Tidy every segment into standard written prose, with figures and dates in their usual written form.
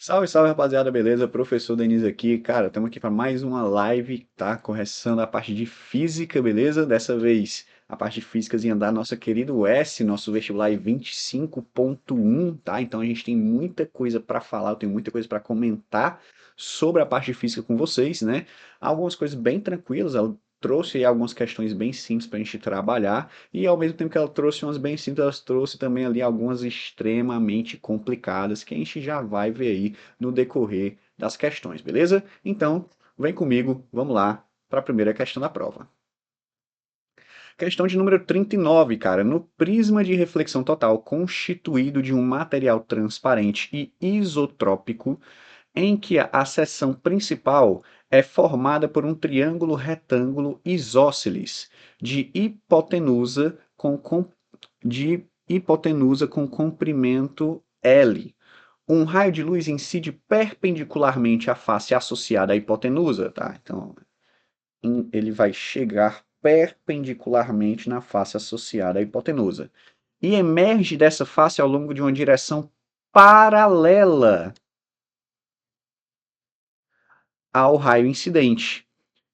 Salve, salve, rapaziada, beleza? Professor Denis aqui. Cara, estamos aqui para mais uma live, tá? Correção da parte de física, beleza? Dessa vez, a parte de físicazinha da nossa querida UES, nosso vestibular 25.1, tá? Então a gente tem muita coisa para falar, eu tenho muita coisa para comentar sobre a parte de física com vocês, né? Algumas coisas bem tranquilas, ela trouxe aí algumas questões bem simples para a gente trabalhar. E ao mesmo tempo que ela trouxe umas bem simples, ela trouxe também ali algumas extremamente complicadas que a gente já vai ver aí no decorrer das questões, beleza? Então, vem comigo, vamos lá para a primeira questão da prova. Questão de número 39, cara. No prisma de reflexão total constituído de um material transparente e isotrópico, em que a seção principal é formada por um triângulo retângulo isósceles de hipotenusa com comprimento L. Um raio de luz incide perpendicularmente à face associada à hipotenusa, tá? Então, ele vai chegar perpendicularmente na face associada à hipotenusa e emerge dessa face ao longo de uma direção paralela ao raio incidente,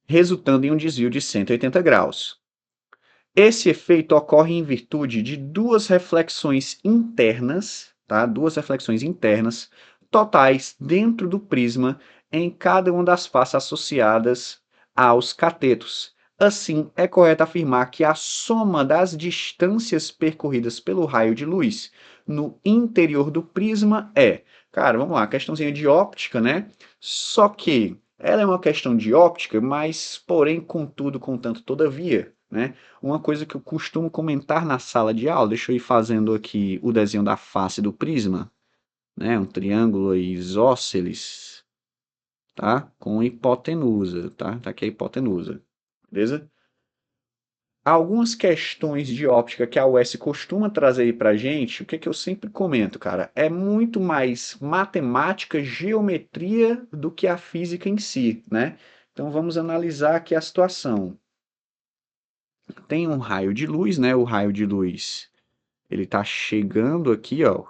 resultando em um desvio de 180 graus. Esse efeito ocorre em virtude de duas reflexões internas, tá? Duas reflexões internas totais dentro do prisma em cada uma das faces associadas aos catetos. Assim, é correto afirmar que a soma das distâncias percorridas pelo raio de luz no interior do prisma é, cara, vamos lá, questãozinha de óptica, né? Só que ela é uma questão de óptica, mas porém, contudo, contanto, todavia, né? Uma coisa que eu costumo comentar na sala de aula, deixa eu ir fazendo aqui o desenho da face do prisma, né? Um triângulo isósceles, tá? Com hipotenusa, tá? Tá aqui a hipotenusa, beleza? Algumas questões de óptica que a UES costuma trazer aí pra gente, o que que eu sempre comento, cara, é muito mais matemática, geometria do que a física em si, né? Então vamos analisar aqui a situação. Tem um raio de luz, né? O raio de luz ele está chegando aqui, ó.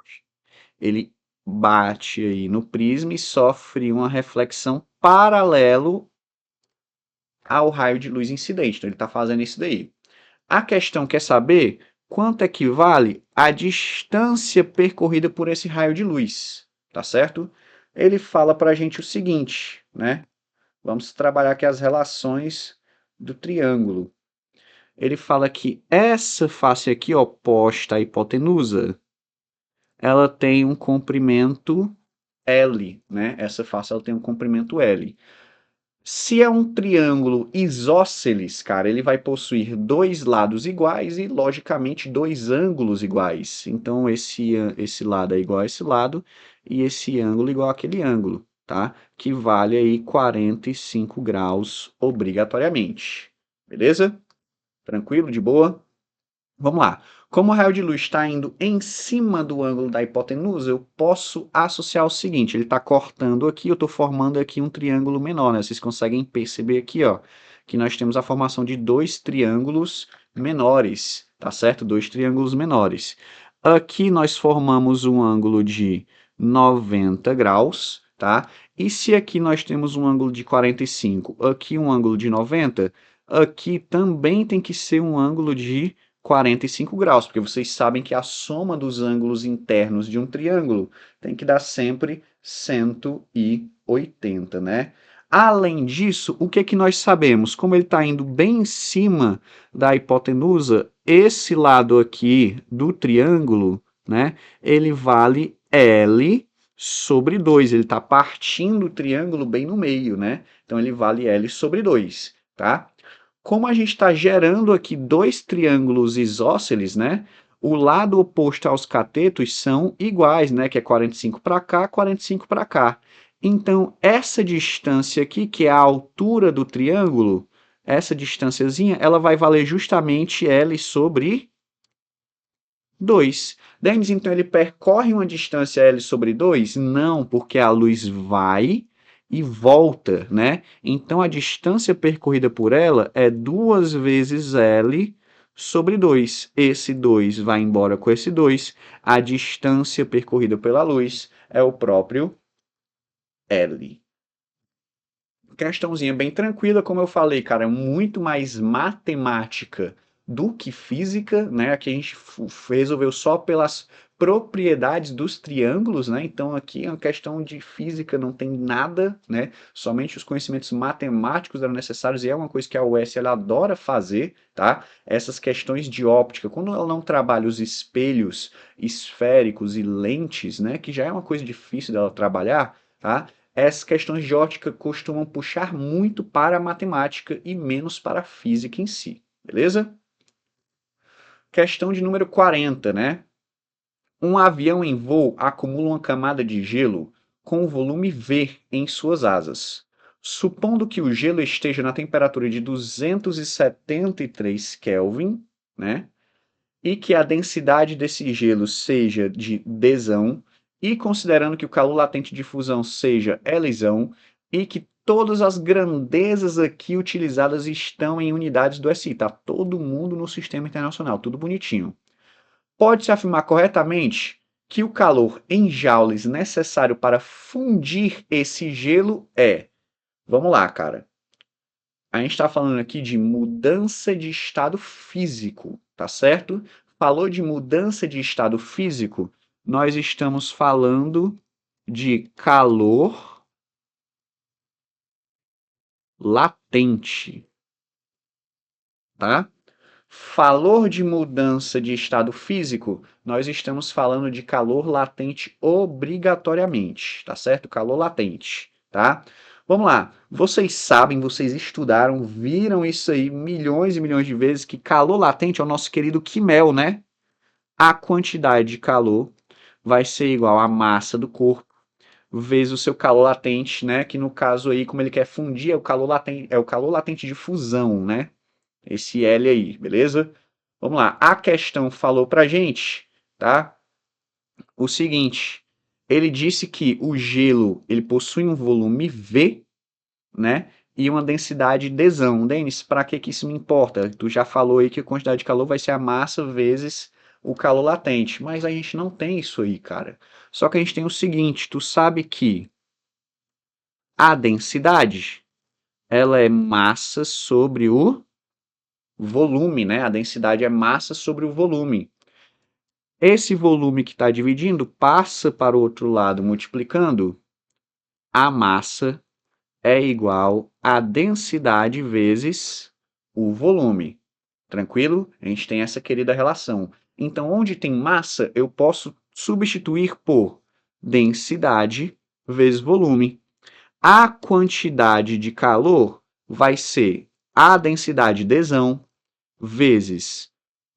Ele bate aí no prisma e sofre uma reflexão paralelo ao raio de luz incidente. Então ele está fazendo isso daí. A questão quer saber quanto equivale a distância percorrida por esse raio de luz, tá certo? Ele fala para a gente o seguinte, né? Vamos trabalhar aqui as relações do triângulo. Ele fala que essa face aqui, oposta à hipotenusa, ela tem um comprimento L, né? Essa face ela tem um comprimento L. Se é um triângulo isósceles, cara, ele vai possuir dois lados iguais e, logicamente, dois ângulos iguais. Então, esse lado é igual a esse lado e esse ângulo igual àquele ângulo, tá? Que vale aí 45 graus obrigatoriamente. Beleza? Tranquilo? De boa? Vamos lá. Como o raio de luz está indo em cima do ângulo da hipotenusa, eu posso associar o seguinte: ele está cortando aqui, eu estou formando aqui um triângulo menor, né? Vocês conseguem perceber aqui, ó, que nós temos a formação de dois triângulos menores, tá certo? Dois triângulos menores. Aqui nós formamos um ângulo de 90 graus, tá? E se aqui nós temos um ângulo de 45, aqui um ângulo de 90, aqui também tem que ser um ângulo de 45 graus, porque vocês sabem que a soma dos ângulos internos de um triângulo tem que dar sempre 180, né? Além disso, o que é que nós sabemos? Como ele está indo bem em cima da hipotenusa, esse lado aqui do triângulo, né, ele vale L sobre 2. Ele está partindo o triângulo bem no meio, né? Então ele vale L sobre 2, tá? Como a gente está gerando aqui dois triângulos isósceles, né? O lado oposto aos catetos são iguais, né? Que é 45 para cá, 45 para cá. Então, essa distância aqui, que é a altura do triângulo, essa distânciazinha, ela vai valer justamente L sobre 2. Denis, então ele percorre uma distância L sobre 2? Não, porque a luz vai e volta, né? Então a distância percorrida por ela é 2 vezes L sobre 2. Esse 2 vai embora com esse 2. A distância percorrida pela luz é o próprio L. Questãozinha bem tranquila, como eu falei, cara, muito mais matemática do que física, né? Aqui a gente resolveu só pelas propriedades dos triângulos, né? Então aqui é uma questão de física, não tem nada, né? Somente os conhecimentos matemáticos eram necessários e é uma coisa que a UES ela adora fazer, tá? Essas questões de óptica, quando ela não trabalha os espelhos esféricos e lentes, né? Que já é uma coisa difícil dela trabalhar, tá? Essas questões de ótica costumam puxar muito para a matemática e menos para a física em si, beleza? Questão de número 40, né? Um avião em voo acumula uma camada de gelo com o volume V em suas asas. Supondo que o gelo esteja na temperatura de 273 Kelvin, né? E que a densidade desse gelo seja de Dzão, e considerando que o calor latente de fusão seja Lzão, e que todas as grandezas aqui utilizadas estão em unidades do SI, tá? Todo mundo no sistema internacional, tudo bonitinho. Pode-se afirmar corretamente que o calor em joules necessário para fundir esse gelo é... Vamos lá, cara. A gente está falando aqui de mudança de estado físico, tá certo? Falou de mudança de estado físico, nós estamos falando de calor latente, tá? Falou de mudança de estado físico, nós estamos falando de calor latente obrigatoriamente, tá certo? Calor latente, tá? Vamos lá. Vocês sabem, vocês estudaram, viram isso aí milhões e milhões de vezes, que calor latente é o nosso querido Quimel, né? A quantidade de calor vai ser igual à massa do corpo vezes o seu calor latente, né? Que no caso aí, como ele quer fundir, é o calor latente de fusão, né? Esse L aí, beleza? Vamos lá. A questão falou pra gente, tá? O seguinte, ele disse que o gelo, ele possui um volume V, né? E uma densidade Dzão. Denis, para que isso me importa? Tu já falou aí que a quantidade de calor vai ser a massa vezes o calor latente, mas a gente não tem isso aí, cara. Só que a gente tem o seguinte, tu sabe que a densidade, ela é massa sobre o volume, né? A densidade é massa sobre o volume. Esse volume que está dividindo passa para o outro lado multiplicando. A massa é igual a densidade vezes o volume. Tranquilo? A gente tem essa querida relação. Então, onde tem massa, eu posso substituir por densidade vezes volume. A quantidade de calor vai ser a densidade Dzão vezes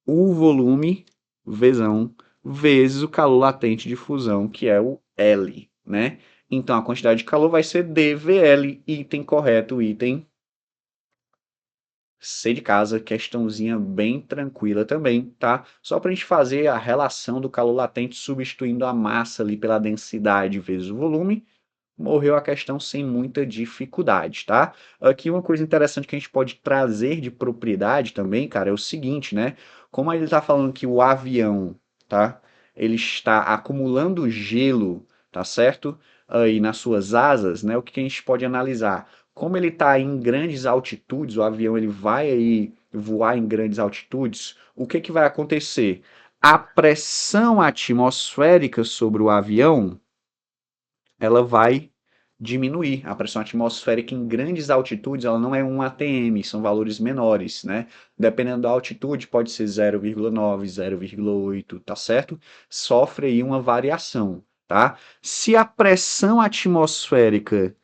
o volume Vzão vezes o calor latente de fusão, que é o L, né? Então a quantidade de calor vai ser dVL, item correto, item C de casa, questãozinha bem tranquila também, tá? Só para a gente fazer a relação do calor latente substituindo a massa ali pela densidade vezes o volume, morreu a questão sem muita dificuldade, tá? Aqui uma coisa interessante que a gente pode trazer de propriedade também, cara, é o seguinte, né? Como ele está falando que o avião, tá? Ele está acumulando gelo, tá certo? Aí nas suas asas, né? O que a gente pode analisar? Como ele está em grandes altitudes, o avião ele vai aí voar em grandes altitudes, o que vai acontecer? A pressão atmosférica sobre o avião, ela vai diminuir. A pressão atmosférica em grandes altitudes, ela não é 1 atm, são valores menores, né? Dependendo da altitude, pode ser 0,9, 0,8, tá certo? Sofre aí uma variação, tá? Se a pressão atmosférica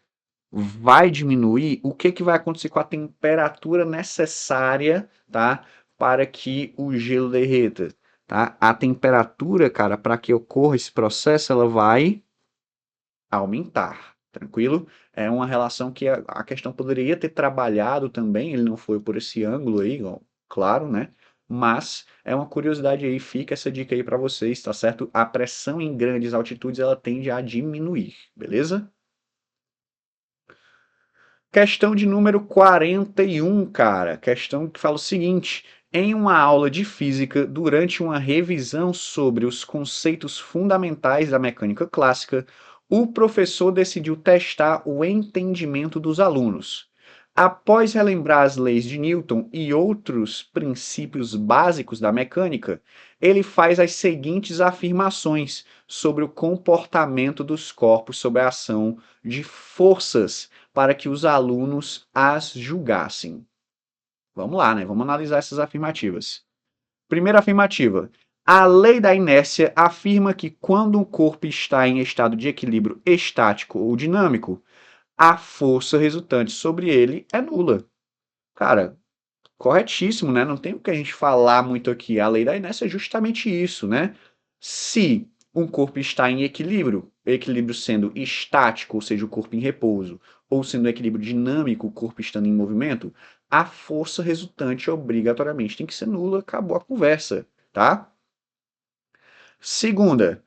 vai diminuir, o que vai acontecer com a temperatura necessária, tá? Para que o gelo derreta, tá? A temperatura, cara, para que ocorra esse processo, ela vai aumentar, tranquilo? É uma relação que a questão poderia ter trabalhado também, ele não foi por esse ângulo aí, ó, claro, né? Mas é uma curiosidade aí, fica essa dica aí para vocês, tá certo? A pressão em grandes altitudes ela tende a diminuir, beleza? Questão de número 41, cara. Questão que fala o seguinte: em uma aula de física, durante uma revisão sobre os conceitos fundamentais da mecânica clássica, o professor decidiu testar o entendimento dos alunos. Após relembrar as leis de Newton e outros princípios básicos da mecânica, ele faz as seguintes afirmações sobre o comportamento dos corpos sob a ação de forças para que os alunos as julgassem. Vamos lá, né? Vamos analisar essas afirmativas. Primeira afirmativa. A lei da inércia afirma que quando um corpo está em estado de equilíbrio estático ou dinâmico, a força resultante sobre ele é nula. Cara, corretíssimo, né? Não tem o que a gente falar muito aqui. A lei da inércia é justamente isso, né? Se um corpo está em equilíbrio, equilíbrio sendo estático, ou seja, o corpo em repouso, ou sendo equilíbrio dinâmico, o corpo estando em movimento, a força resultante obrigatoriamente tem que ser nula. Acabou a conversa, tá? Segunda,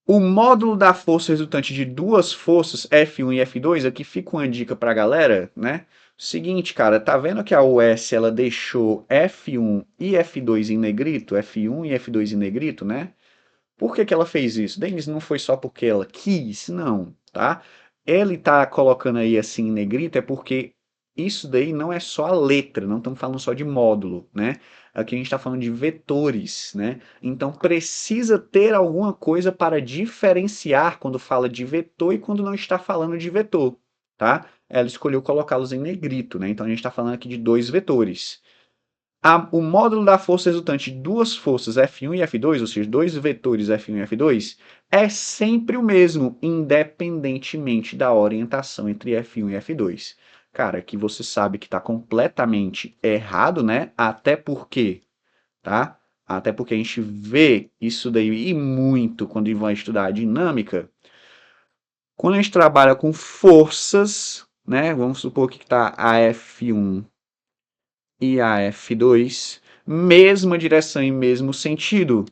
o módulo da força resultante de duas forças, F1 e F2, aqui fica uma dica para a galera, né? Seguinte, cara, tá vendo que a US ela deixou F1 e F2 em negrito, F1 e F2 em negrito, né? Por que que ela fez isso? Denis, não foi só porque ela quis, não, tá? Ele tá colocando aí assim em negrito é porque isso daí não é só a letra, não estamos falando só de módulo, né? Aqui a gente está falando de vetores, né? Então precisa ter alguma coisa para diferenciar quando fala de vetor e quando não está falando de vetor, tá? Ela escolheu colocá-los em negrito, né? Então a gente está falando aqui de dois vetores. O módulo da força resultante de duas forças F1 e F2, ou seja, dois vetores F1 e F2, é sempre o mesmo, independentemente da orientação entre F1 e F2. Cara, que você sabe que está completamente errado, né? Até porque, tá? Até porque a gente vê isso daí e muito quando vai estudar a dinâmica. Quando a gente trabalha com forças, né? Vamos supor que está a F1 e a F2, mesma direção e mesmo sentido.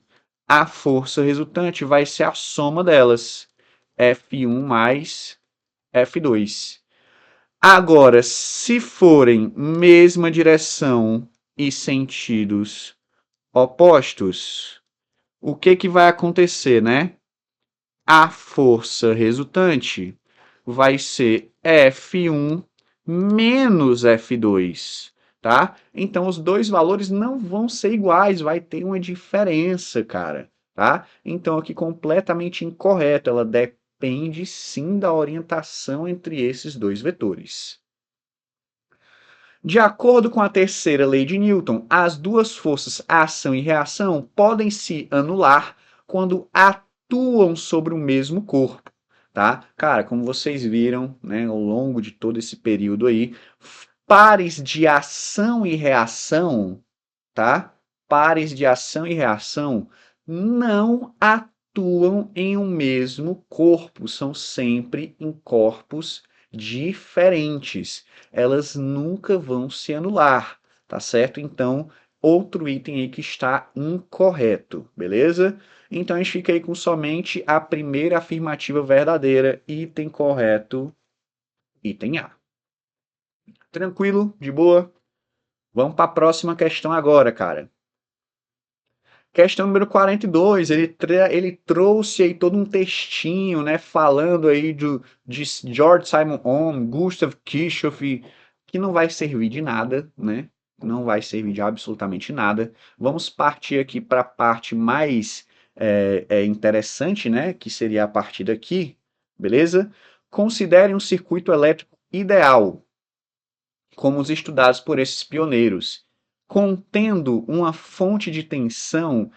A força resultante vai ser a soma delas, F1 mais F2. Agora, se forem mesma direção e sentidos opostos, o que que vai acontecer, né? A força resultante vai ser F1 menos F2, tá? Então os dois valores não vão ser iguais, vai ter uma diferença, cara, tá? Então aqui completamente incorreto, ela depende sim da orientação entre esses dois vetores. De acordo com a terceira lei de Newton, as duas forças ação e reação podem se anular quando atuam sobre o mesmo corpo, tá? Cara, como vocês viram, né, ao longo de todo esse período aí, pares de ação e reação, tá? Pares de ação e reação não atuam em um mesmo corpo, são sempre em corpos diferentes. Elas nunca vão se anular, tá certo? Então, outro item aí que está incorreto, beleza? Então, a gente fica aí com somente a primeira afirmativa verdadeira, item correto, item A. Tranquilo? De boa? Vamos para a próxima questão agora, cara. Questão número 42, ele trouxe aí todo um textinho, né, falando aí de George Simon Ohm, Gustav Kirchhoff, que não vai servir de nada, né? Não vai servir de absolutamente nada. Vamos partir aqui para a parte mais interessante, né, que seria a partir daqui, beleza? Considere um circuito elétrico ideal, como os estudados por esses pioneiros, contendo uma fonte de tensão,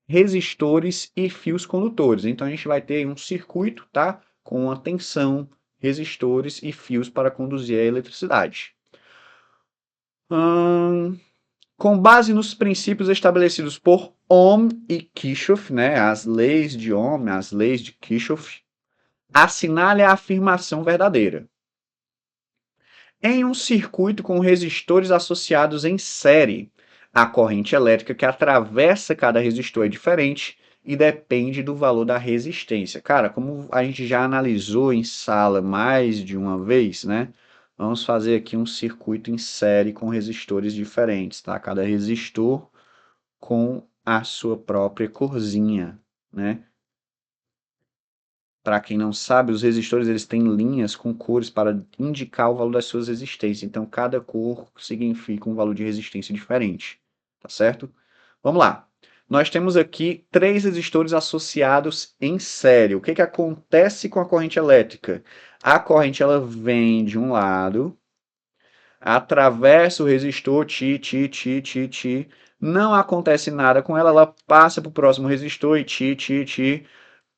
resistores e fios condutores. Então a gente vai ter um circuito, tá, com uma tensão, resistores e fios para conduzir a eletricidade. Com base nos princípios estabelecidos por Ohm e Kirchhoff, né, as leis de Ohm, as leis de Kirchhoff, assinale a afirmação verdadeira. Em um circuito com resistores associados em série, a corrente elétrica que atravessa cada resistor é diferente e depende do valor da resistência. Cara, como a gente já analisou em sala mais de uma vez, né? Vamos fazer aqui um circuito em série com resistores diferentes, tá? Cada resistor com a sua própria corzinha, né? Para quem não sabe, os resistores eles têm linhas com cores para indicar o valor das suas resistências. Então, cada cor significa um valor de resistência diferente, tá certo? Vamos lá. Nós temos aqui 3 resistores associados em série. O que que acontece com a corrente elétrica? A corrente ela vem de um lado, atravessa o resistor, não acontece nada com ela, ela passa para o próximo resistor e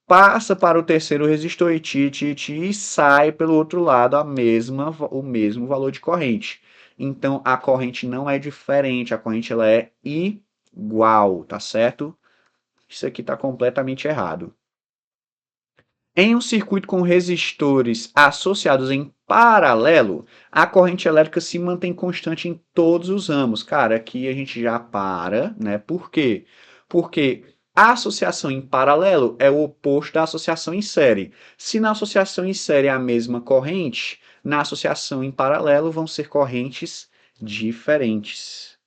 passa para o terceiro resistor e sai pelo outro lado o mesmo valor de corrente. Então, a corrente não é diferente, a corrente ela é igual, tá certo? Isso aqui está completamente errado. Em um circuito com resistores associados em paralelo, a corrente elétrica se mantém constante em todos os ramos. Cara, aqui a gente já para, né? Por quê? Porque a associação em paralelo é o oposto da associação em série. Se na associação em série é a mesma corrente, na associação em paralelo vão ser correntes diferentes.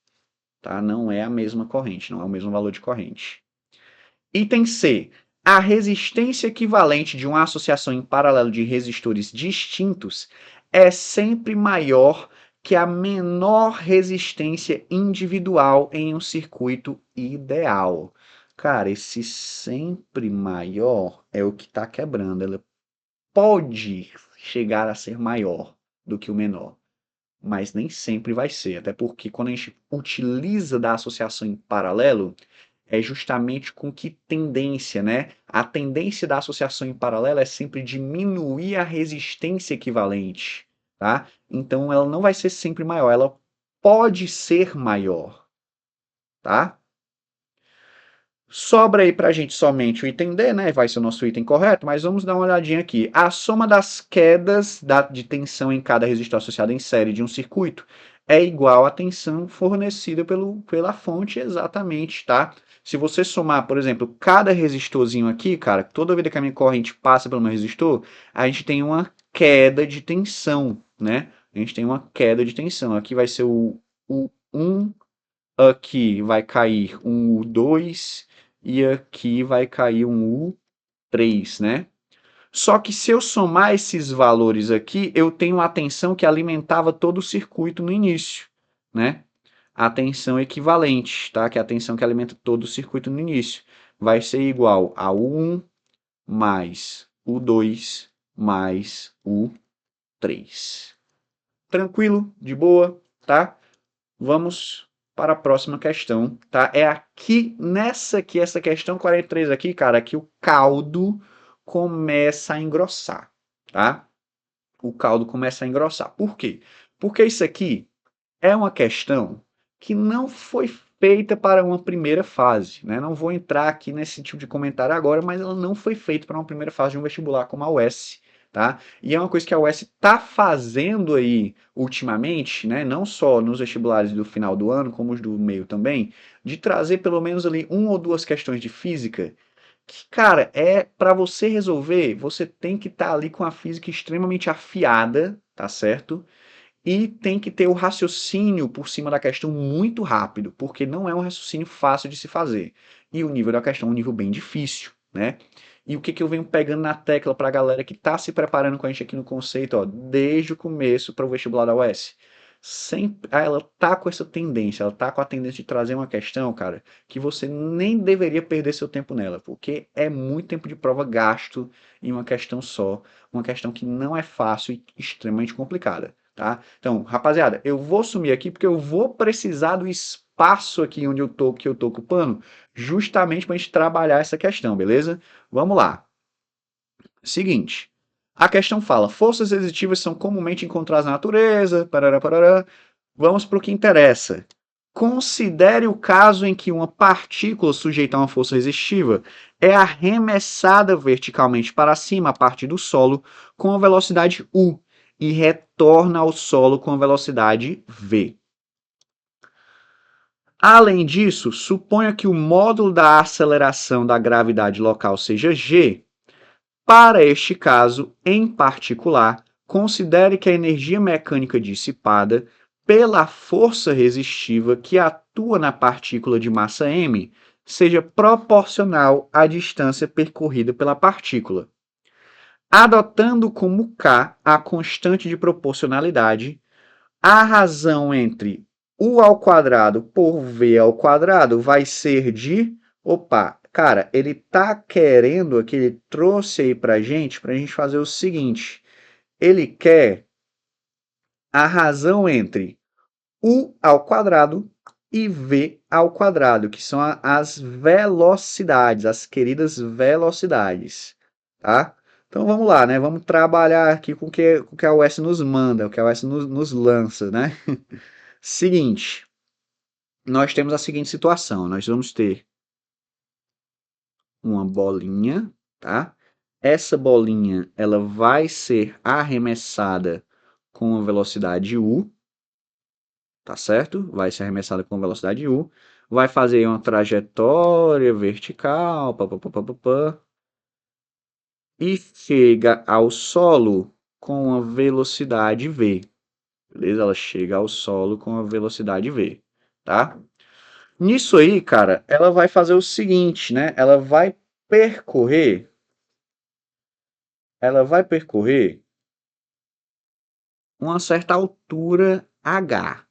Tá? Não é a mesma corrente, não é o mesmo valor de corrente. Item C. A resistência equivalente de uma associação em paralelo de resistores distintos é sempre maior que a menor resistência individual em um circuito ideal. Cara, esse sempre maior é o que está quebrando. Ela pode chegar a ser maior do que o menor, mas nem sempre vai ser. Até porque quando a gente utiliza da associação em paralelo, é justamente com que tendência, né? A tendência da associação em paralelo é sempre diminuir a resistência equivalente, tá? Então ela não vai ser sempre maior, ela pode ser maior, tá? Sobra aí para a gente somente o item D, né? Vai ser o nosso item correto, mas vamos dar uma olhadinha aqui. A soma das quedas de tensão em cada resistor associado em série de um circuito é igual à tensão fornecida pela fonte exatamente, tá? Se você somar, por exemplo, cada resistorzinho aqui, cara, toda vez que a minha corrente passa pelo meu resistor, a gente tem uma queda de tensão, né? A gente tem uma queda de tensão. Aqui vai ser o 1, aqui vai cair um U2 e aqui vai cair um U3, né? Só que se eu somar esses valores aqui, eu tenho a tensão que alimentava todo o circuito no início, né? A tensão equivalente, tá? Que é a tensão que alimenta todo o circuito no início. Vai ser igual a U1 mais U2 mais U3. Tranquilo? De boa? Tá? Vamos para a próxima questão, tá? É aqui, nessa aqui, essa questão 43 aqui, cara, que o caldo começa a engrossar, tá? O caldo começa a engrossar. Por quê? Porque isso aqui é uma questão que não foi feita para uma primeira fase, né? Não vou entrar aqui nesse tipo de comentário agora, mas ela não foi feita para uma primeira fase de um vestibular como a UES, tá? E é uma coisa que a UES está fazendo aí ultimamente, né? Não só nos vestibulares do final do ano, como os do meio também, de trazer pelo menos ali 1 ou 2 questões de física que, cara, é para você resolver, você tem que estar ali com a física extremamente afiada, tá certo? E tem que ter o raciocínio por cima da questão muito rápido, porque não é um raciocínio fácil de se fazer. E o nível da questão é um nível bem difícil, né? E o que, que eu venho pegando na tecla para a galera que está se preparando com a gente aqui no conceito, ó, desde o começo para o vestibular da UES. Sempre, ela tá com essa tendência, ela tá com a tendência de trazer uma questão, cara, que você nem deveria perder seu tempo nela, porque é muito tempo de prova gasto em uma questão só, uma questão que não é fácil e extremamente complicada. Tá? Então, rapaziada, eu vou sumir aqui porque eu vou precisar do espaço aqui onde que eu tô ocupando, justamente para a gente trabalhar essa questão, beleza? Vamos lá. Seguinte, a questão fala, forças resistivas são comumente encontradas na natureza, parará, parará. Vamos para o que interessa. Considere o caso em que uma partícula sujeita a uma força resistiva é arremessada verticalmente para cima a partir do solo com a velocidade u e retorna ao solo com a velocidade v. Além disso, suponha que o módulo da aceleração da gravidade local seja g. Para este caso, em particular, considere que a energia mecânica dissipada pela força resistiva que atua na partícula de massa m seja proporcional à distância percorrida pela partícula. Adotando como K a constante de proporcionalidade, a razão entre U ao quadrado por V ao quadrado vai ser de... Opa, cara, ele tá querendo aqui, ele trouxe aí pra gente fazer o seguinte. Ele quer a razão entre U ao quadrado e V ao quadrado, que são as velocidades, as queridas velocidades, tá? Então vamos lá, né? Vamos trabalhar aqui com o que a UES nos manda, o que a UES nos lança, né? Seguinte, nós temos a seguinte situação, nós vamos ter uma bolinha, tá? Essa bolinha, ela vai ser arremessada com a velocidade u, tá certo? Vai ser arremessada com velocidade u, vai fazer uma trajetória vertical, pá, pá, pá, pá, pá, pá, e chega ao solo com a velocidade v, beleza? Ela chega ao solo com a velocidade v, tá? Nisso aí, cara, ela vai fazer o seguinte, né? Ela vai percorrer uma certa altura h,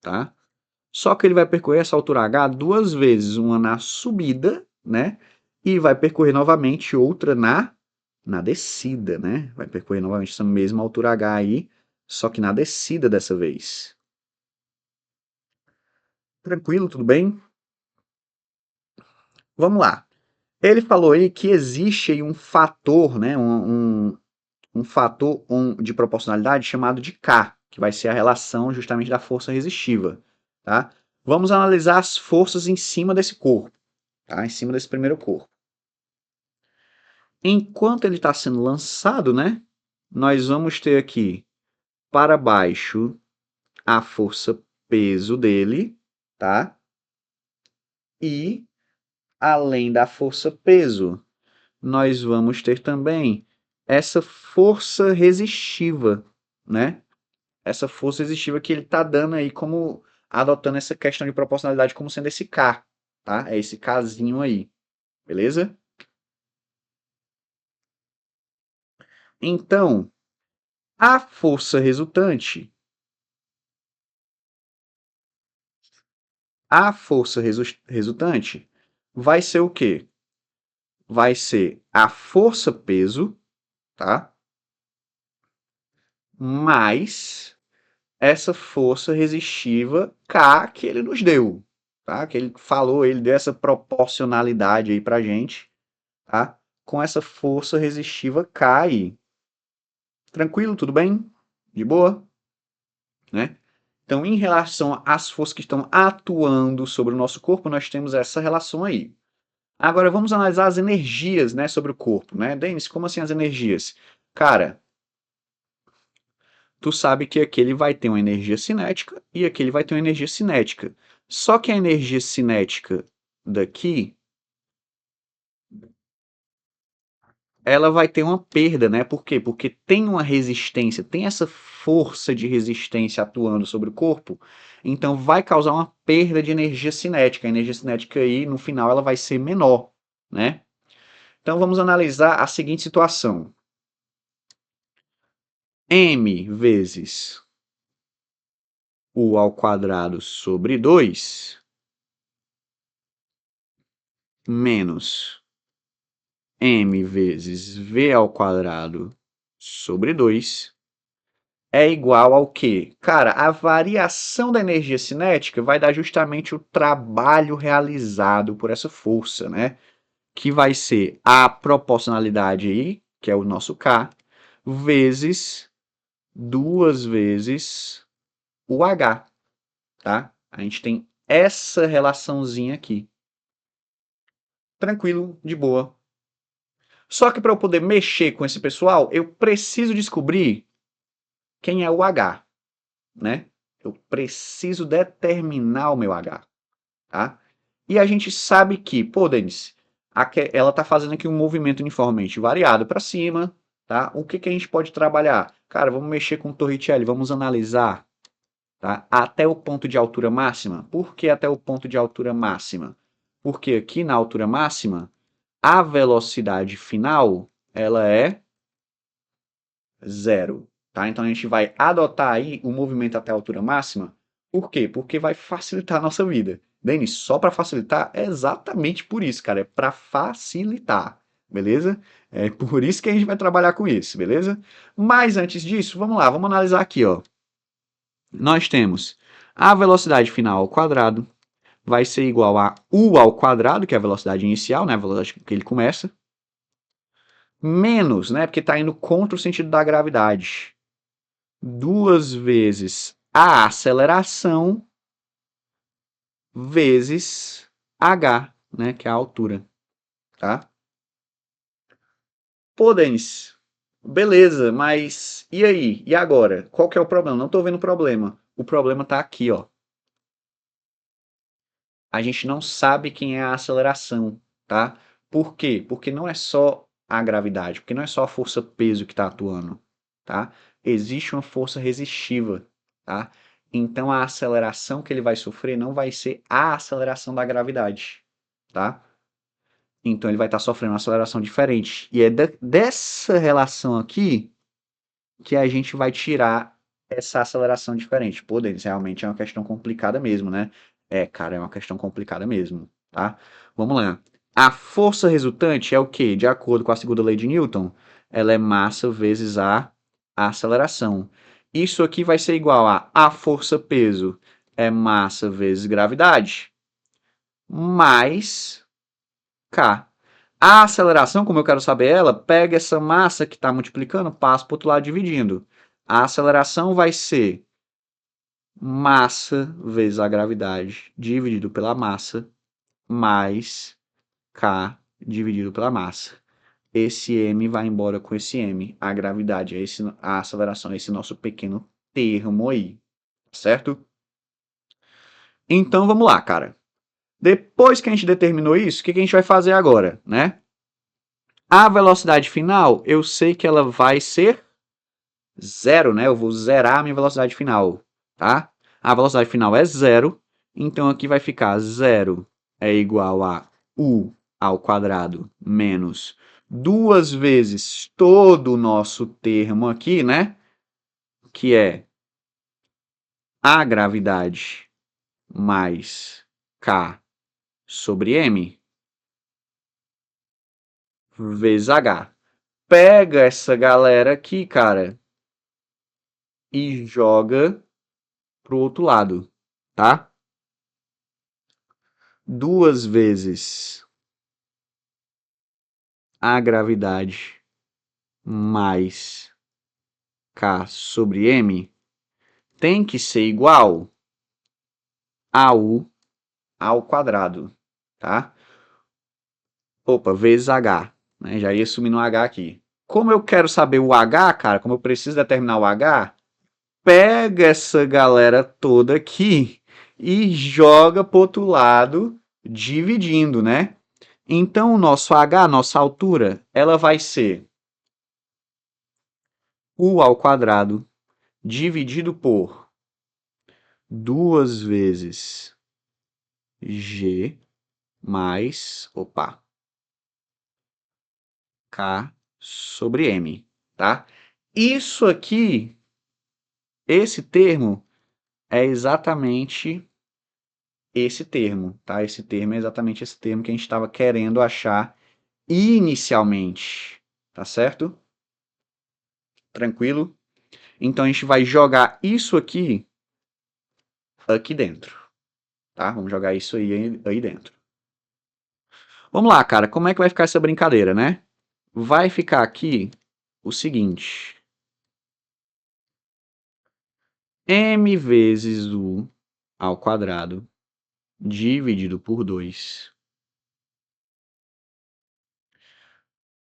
tá? Só que ele vai percorrer essa altura h duas vezes, uma na subida, né? E vai percorrer novamente outra na descida, né? Vai percorrer novamente essa mesma altura h aí, só que na descida dessa vez. Tranquilo, tudo bem? Vamos lá. Ele falou aí que existe aí um fator, né? Um fator de proporcionalidade chamado de K, que vai ser a relação justamente da força resistiva, tá? Vamos analisar as forças em cima desse corpo, tá? Em cima desse primeiro corpo. Enquanto ele está sendo lançado, né? Nós vamos ter aqui para baixo a força peso dele, tá? E além da força peso, nós vamos ter também essa força resistiva, né? Essa força resistiva que ele está dando aí como adotando essa questão de proporcionalidade como sendo esse K, tá? É esse Kzinho aí, beleza? Então, a força resultante vai ser o quê? Vai ser a força peso, tá? Mais essa força resistiva K que ele nos deu, tá? Que ele falou, ele deu essa proporcionalidade aí pra gente, tá? Com essa força resistiva K aí. Tranquilo, tudo bem? De boa, né? Então, em relação às forças que estão atuando sobre o nosso corpo, nós temos essa relação aí. Agora, vamos analisar as energias, né, sobre o corpo, né? Denis, como assim as energias? Cara, tu sabe que aqui ele vai ter uma energia cinética e aqui ele vai ter uma energia cinética. Só que a energia cinética daqui, ela vai ter uma perda, né? Por quê? Porque tem uma resistência, tem essa força de resistência atuando sobre o corpo, então vai causar uma perda de energia cinética. A energia cinética aí, no final, ela vai ser menor, né? Então vamos analisar a seguinte situação. M vezes U ao quadrado sobre 2 menos M vezes V ao quadrado sobre 2 é igual ao quê? Cara, a variação da energia cinética vai dar justamente o trabalho realizado por essa força, né? Que vai ser a proporcionalidade aí, que é o nosso K, vezes 2 vezes o H, tá? A gente tem essa relaçãozinha aqui. Tranquilo, de boa. Só que para eu poder mexer com esse pessoal, eu preciso descobrir quem é o H, né? Eu preciso determinar o meu H, tá? E a gente sabe que, pô, Denis, ela está fazendo aqui um movimento uniformemente variado para cima, tá? O que que a gente pode trabalhar? Cara, vamos mexer com o Torricelli, vamos analisar, tá? Até o ponto de altura máxima. Por que até o ponto de altura máxima? Porque aqui na altura máxima, a velocidade final ela é zero. Tá? Então a gente vai adotar aí o movimento até a altura máxima. Por quê? Porque vai facilitar a nossa vida. Denis, só para facilitar? É exatamente por isso, cara. É para facilitar, beleza? É por isso que a gente vai trabalhar com isso, beleza? Mas antes disso, vamos lá, vamos analisar aqui, ó. Nós temos a velocidade final ao quadrado vai ser igual a u ao quadrado, que é a velocidade inicial, né? A velocidade que ele começa, menos, né? Porque está indo contra o sentido da gravidade. Duas vezes a aceleração vezes h, né? Que é a altura, tá? Pô, Denis, beleza, mas e aí? E agora? Qual que é o problema? Não estou vendo o problema. O problema está aqui, ó. A gente não sabe quem é a aceleração, tá? Por quê? Porque não é só a gravidade, porque não é só a força-peso que está atuando, tá? Existe uma força resistiva, tá? Então a aceleração que ele vai sofrer não vai ser a aceleração da gravidade, tá? Então ele vai estar sofrendo uma aceleração diferente. E é dessa relação aqui que a gente vai tirar essa aceleração diferente. Pô, Denis, realmente é uma questão complicada mesmo, né? É, cara, é uma questão complicada mesmo, tá? Vamos lá. A força resultante é o quê? De acordo com a segunda lei de Newton, ela é massa vezes a aceleração. Isso aqui vai ser igual a força-peso é massa vezes gravidade, mais K. A aceleração, como eu quero saber ela, pega essa massa que está multiplicando, passa para o outro lado dividindo. A aceleração vai ser massa vezes a gravidade dividido pela massa, mais K dividido pela massa. Esse M vai embora com esse M. A gravidade é a aceleração é esse nosso pequeno termo aí, certo? Então vamos lá, cara. Depois que a gente determinou isso, o que a gente vai fazer agora, né? A velocidade final, eu sei que ela vai ser zero, né? Eu vou zerar a minha velocidade final, tá? A velocidade final é zero, então aqui vai ficar zero é igual a u ao quadrado menos duas vezes todo o nosso termo aqui, né? Que é a gravidade mais K sobre M vezes H. Pega essa galera aqui, cara, e joga pro outro lado, tá? Duas vezes a gravidade mais K sobre M tem que ser igual a U ao quadrado, tá? Opa, vezes H, né? Já ia sumindo o H aqui. Como eu quero saber o H, cara, como eu preciso determinar o H, pega essa galera toda aqui e joga pro outro lado, dividindo, né? Então, o nosso H, nossa altura, ela vai ser U ao quadrado dividido por duas vezes G mais, K sobre M, tá? Isso aqui, esse termo, é exatamente esse termo, tá? Esse termo é exatamente esse termo que a gente estava querendo achar inicialmente, tá certo? Tranquilo? Então a gente vai jogar isso aqui dentro, tá? Vamos jogar isso aí dentro. Vamos lá, cara, como é que vai ficar essa brincadeira, né? Vai ficar aqui o seguinte: m vezes u ao quadrado dividido por 2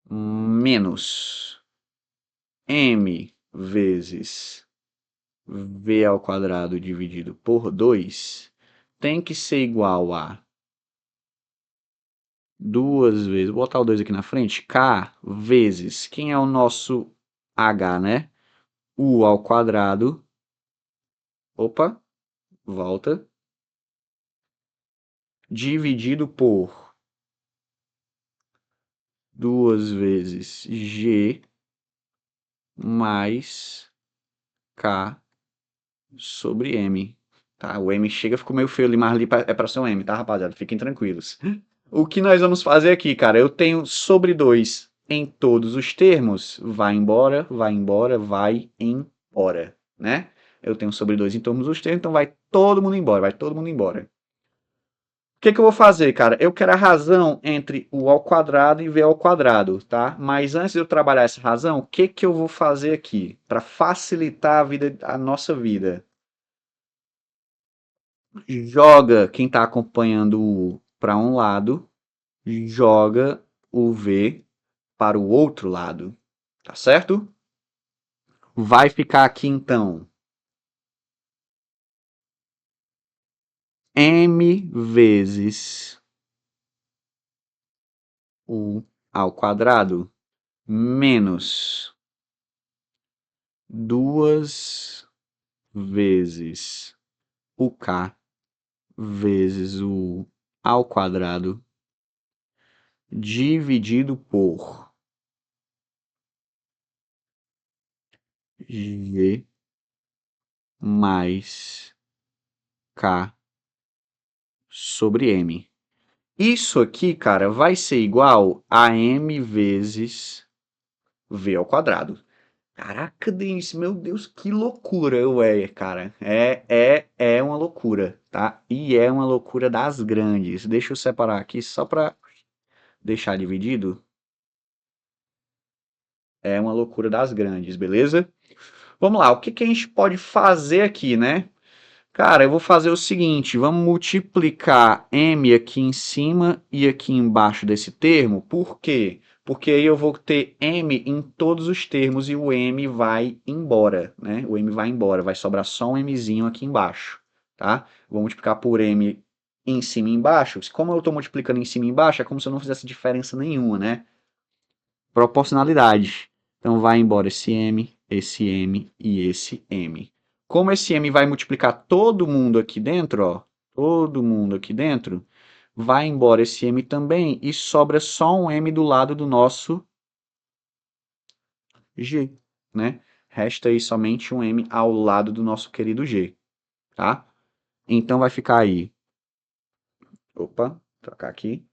menos m vezes v ao quadrado dividido por 2 tem que ser igual a duas vezes, vou botar o 2 aqui na frente, k vezes, quem é o nosso h, né? U ao quadrado, volta, dividido por 2 vezes G mais K sobre M. Tá? O M chega, ficou meio feio ali, mas ali é para ser um M, tá, rapaziada? Fiquem tranquilos. O que nós vamos fazer aqui, cara? Eu tenho sobre 2 em todos os termos. Vai embora, vai embora, vai embora, né? Eu tenho sobre 2 em todos os termos, então vai todo mundo embora, vai todo mundo embora. O que que eu vou fazer, cara? Eu quero a razão entre o ao quadrado e v ao quadrado, tá? Mas antes de eu trabalhar essa razão, o que que eu vou fazer aqui para facilitar a vida, a nossa vida? Joga quem está acompanhando o para um lado, joga o v para o outro lado, tá certo? Vai ficar aqui então m vezes o ao quadrado menos 2 vezes o k vezes o ao quadrado dividido por g mais k sobre m. Isso aqui, cara, vai ser igual a m vezes v ao quadrado. Caraca, Denis, meu Deus, que loucura, ué, cara. É uma loucura, tá? E é uma loucura das grandes. Deixa eu separar aqui só para deixar dividido. É uma loucura das grandes, beleza? Vamos lá, o que que a gente pode fazer aqui, né? Cara, eu vou fazer o seguinte, vamos multiplicar m aqui em cima e aqui embaixo desse termo. Por quê? Porque aí eu vou ter m em todos os termos e o m vai embora, né? O m vai embora, vai sobrar só um mzinho aqui embaixo, tá? Vou multiplicar por m em cima e embaixo. Como eu estou multiplicando em cima e embaixo, é como se eu não fizesse diferença nenhuma, né? Proporcionalidade. Então vai embora esse m e esse m. Como esse m vai multiplicar todo mundo aqui dentro, ó, todo mundo aqui dentro, vai embora esse m também e sobra só um m do lado do nosso g, né? Resta aí somente um m ao lado do nosso querido g, tá? Então vai ficar aí, opa, trocar aqui,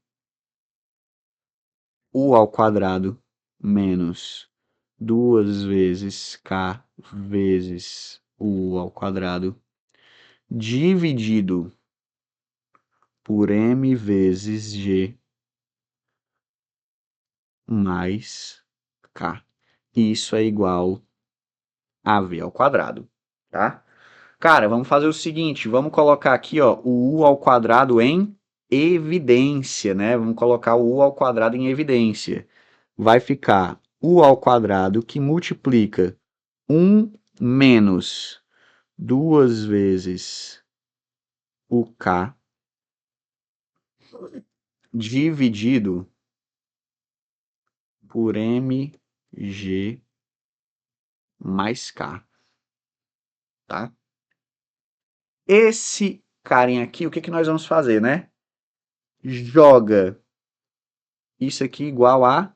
u ao quadrado menos 2 vezes k vezes u ao quadrado dividido por m vezes g mais k. Isso é igual a v ao quadrado, tá? Cara, vamos fazer o seguinte, vamos colocar aqui, ó, o u ao quadrado em evidência, né? Vamos colocar o u ao quadrado em evidência. Vai ficar u ao quadrado que multiplica 1 menos 2 vezes o k dividido por mg mais k, tá? Esse carinha aqui, o que que nós vamos fazer, né? Joga isso aqui igual a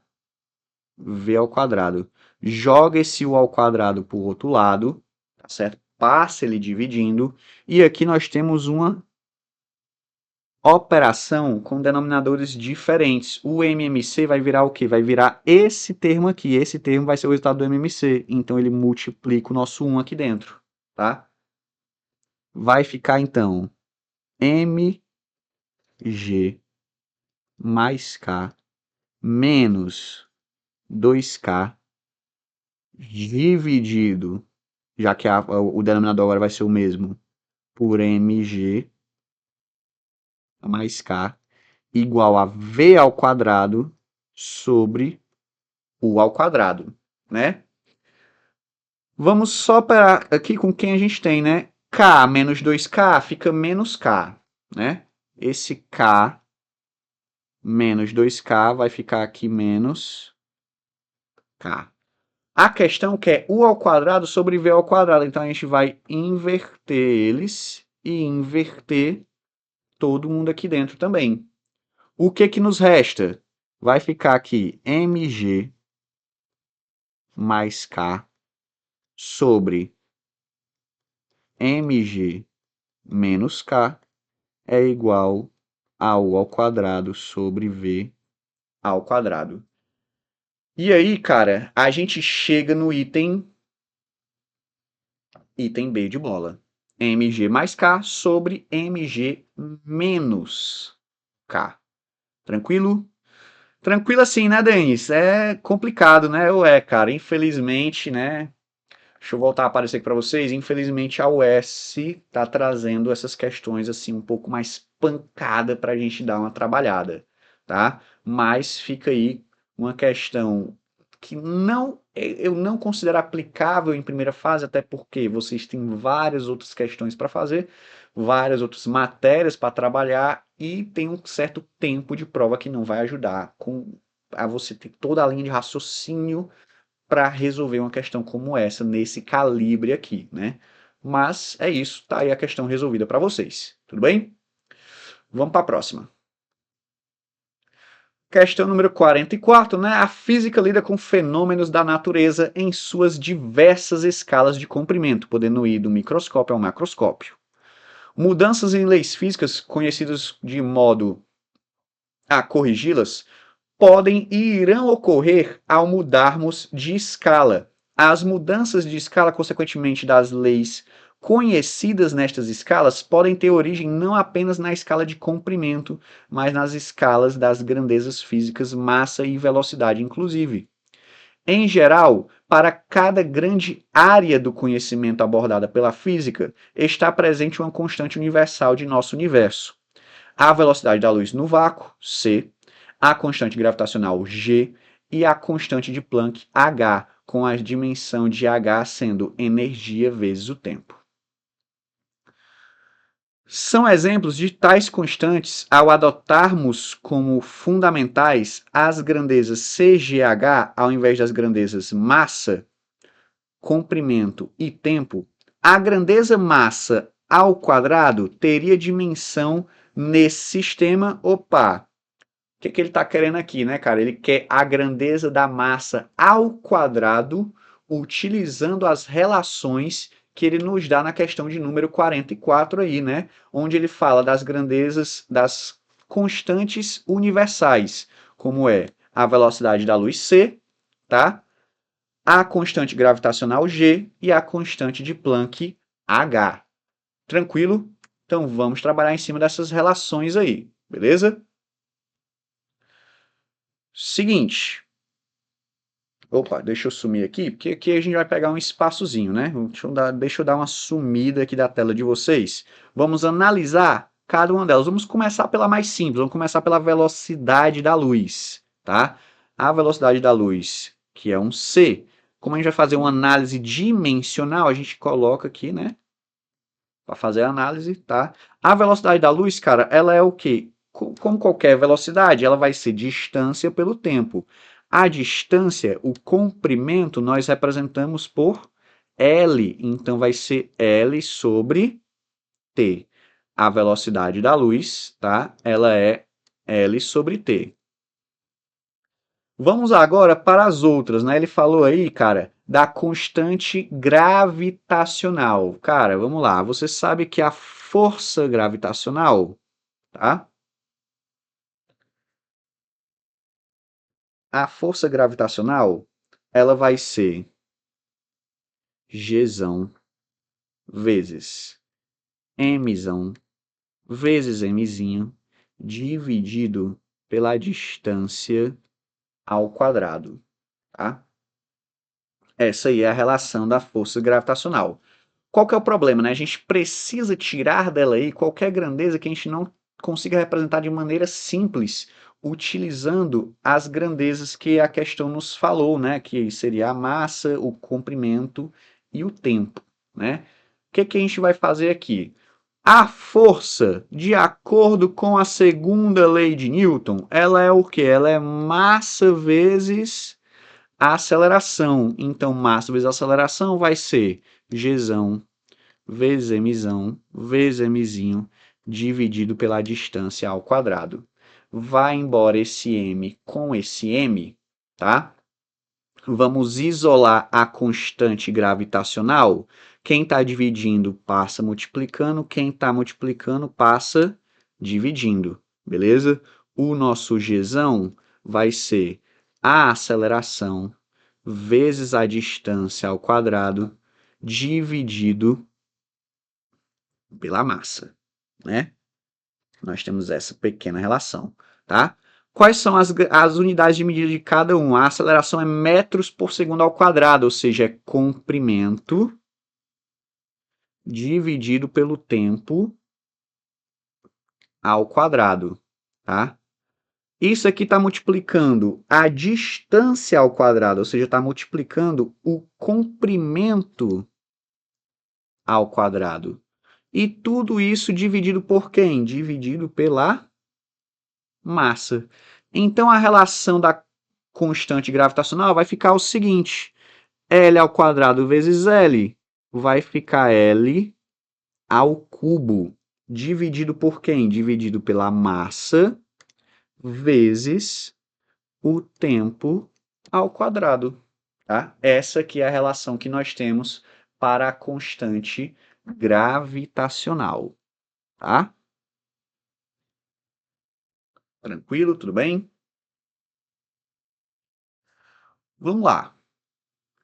v ao quadrado. Joga esse u ao quadrado para o outro lado, tá certo? Passa ele dividindo. E aqui nós temos uma operação com denominadores diferentes. O MMC vai virar o quê? Vai virar esse termo aqui. Esse termo vai ser o resultado do MMC. Então, ele multiplica o nosso 1 aqui dentro, tá? Vai ficar, então, MG mais K menos 2K dividido, já que o denominador agora vai ser o mesmo, por MG mais K igual a V ao quadrado sobre U ao quadrado, né? Vamos só operar aqui com quem a gente tem, né? K menos 2K fica menos K, né? Esse K menos 2K vai ficar aqui menos K. A questão que é U ao quadrado sobre V ao quadrado. Então, a gente vai inverter eles e inverter todo mundo aqui dentro também. O que que nos resta? vai ficar aqui mg mais k sobre mg menos k é igual a U ao quadrado sobre V ao quadrado. E aí, cara, a gente chega no item B de bola. mg mais k sobre mg menos k. Tranquilo? Tranquilo assim, né, Denis? É complicado, né? Cara, infelizmente, né? Deixa eu voltar a aparecer aqui para vocês. Infelizmente, a UES está trazendo essas questões assim um pouco mais pancada para a gente dar uma trabalhada, tá? Mas fica aí uma questão que eu não considero aplicável em primeira fase, até porque vocês têm várias outras questões para fazer, várias outras matérias para trabalhar e tem um certo tempo de prova que não vai ajudar a você ter toda a linha de raciocínio para resolver uma questão como essa, nesse calibre aqui, né? Mas é isso, tá aí a questão resolvida para vocês, tudo bem? Vamos para a próxima. Questão número 44, né? A física lida com fenômenos da natureza em suas diversas escalas de comprimento, podendo ir do microscópio ao macroscópio. Mudanças em leis físicas, conhecidas de modo a corrigi-las, podem e irão ocorrer ao mudarmos de escala. As mudanças de escala, consequentemente, das leis conhecidas nestas escalas, podem ter origem não apenas na escala de comprimento, mas nas escalas das grandezas físicas, massa e velocidade, inclusive. Em geral, para cada grande área do conhecimento abordada pela física, está presente uma constante universal de nosso universo. A velocidade da luz no vácuo, c, a constante gravitacional g e a constante de Planck, h, com a dimensão de h sendo energia vezes o tempo. São exemplos de tais constantes ao adotarmos como fundamentais as grandezas CGH ao invés das grandezas massa, comprimento e tempo. A grandeza massa ao quadrado teria dimensão nesse sistema. Opa! O que ele está querendo aqui, né, cara? Ele quer a grandeza da massa ao quadrado utilizando as relações que ele nos dá na questão de número 44 aí, né? Onde ele fala das grandezas das constantes universais, como é a velocidade da luz c, tá? A constante gravitacional g e a constante de Planck h. Tranquilo? Então vamos trabalhar em cima dessas relações aí, beleza? Seguinte. Opa, deixa eu sumir aqui, porque aqui a gente vai pegar um espaçozinho, né? Deixa eu dar uma sumida aqui da tela de vocês. Vamos analisar cada uma delas. Vamos começar pela mais simples, vamos começar pela velocidade da luz, tá? A velocidade da luz, que é um c. Como a gente vai fazer uma análise dimensional, a gente coloca aqui, né? Para fazer a análise, tá? A velocidade da luz, cara, ela é o quê? Como qualquer velocidade, ela vai ser distância pelo tempo. A distância, o comprimento, nós representamos por L. Então, vai ser L sobre T. A velocidade da luz, tá? Ela é L sobre T. Vamos agora para as outras, né? Ele falou aí, cara, da constante gravitacional. Cara, vamos lá. Você sabe que a força gravitacional, tá? A força gravitacional, ela vai ser Gzão vezes Mzão vezes Mzinho dividido pela distância ao quadrado, tá? Essa aí é a relação da força gravitacional. Qual que é o problema, né? A gente precisa tirar dela aí qualquer grandeza que a gente não consiga representar de maneira simples, utilizando as grandezas que a questão nos falou, né? Que seria a massa, o comprimento e o tempo, né? O que que a gente vai fazer aqui? A força, de acordo com a segunda lei de Newton, ela é o quê? Ela é massa vezes a aceleração. Então, massa vezes aceleração vai ser Gzão vezes Mzão vezes Mzinho dividido pela distância ao quadrado. vai embora esse M com esse M, tá? Vamos isolar a constante gravitacional. Quem está dividindo passa multiplicando, quem está multiplicando passa dividindo, beleza? O nosso Gzão vai ser a aceleração vezes a distância ao quadrado dividido pela massa, né? Nós temos essa pequena relação, tá? Quais são as unidades de medida de cada um? A aceleração é metros por segundo ao quadrado, ou seja, é comprimento dividido pelo tempo ao quadrado, tá? Isso aqui está multiplicando a distância ao quadrado, ou seja, está multiplicando o comprimento ao quadrado. E tudo isso dividido por quem? Dividido pela massa. Então, a relação da constante gravitacional vai ficar o seguinte: L ao quadrado vezes L vai ficar L ao cubo, dividido por quem? Dividido pela massa vezes o tempo ao quadrado. Tá? Essa aqui é a relação que nós temos para a constante gravitacional. Tá? Tranquilo? Tudo bem? Vamos lá.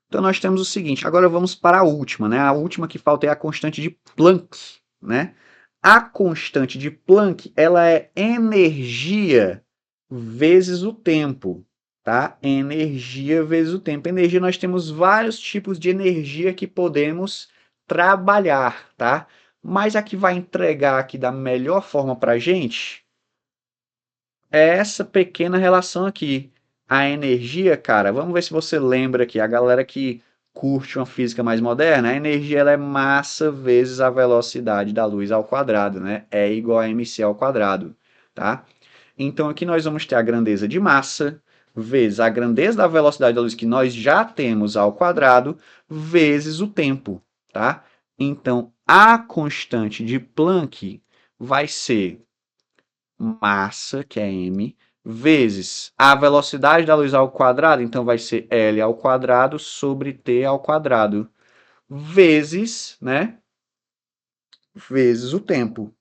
Então, nós temos o seguinte, agora vamos para a última, né? A última que falta é a constante de Planck, né? A constante de Planck, ela é energia vezes o tempo, tá? Energia vezes o tempo. Energia, nós temos vários tipos de energia que podemos trabalhar, tá? Mas a que vai entregar aqui da melhor forma para a gente é essa pequena relação aqui. A energia, cara, vamos ver se você lembra aqui, a galera que curte uma física mais moderna, a energia ela é massa vezes a velocidade da luz ao quadrado, né? É igual a mc ao quadrado, tá? Então aqui nós vamos ter a grandeza de massa vezes a grandeza da velocidade da luz que nós já temos ao quadrado vezes o tempo, tá? Então a constante de Planck vai ser massa, que é m, vezes a velocidade da luz ao quadrado, então vai ser L ao quadrado sobre T ao quadrado, vezes, né, vezes o tempo.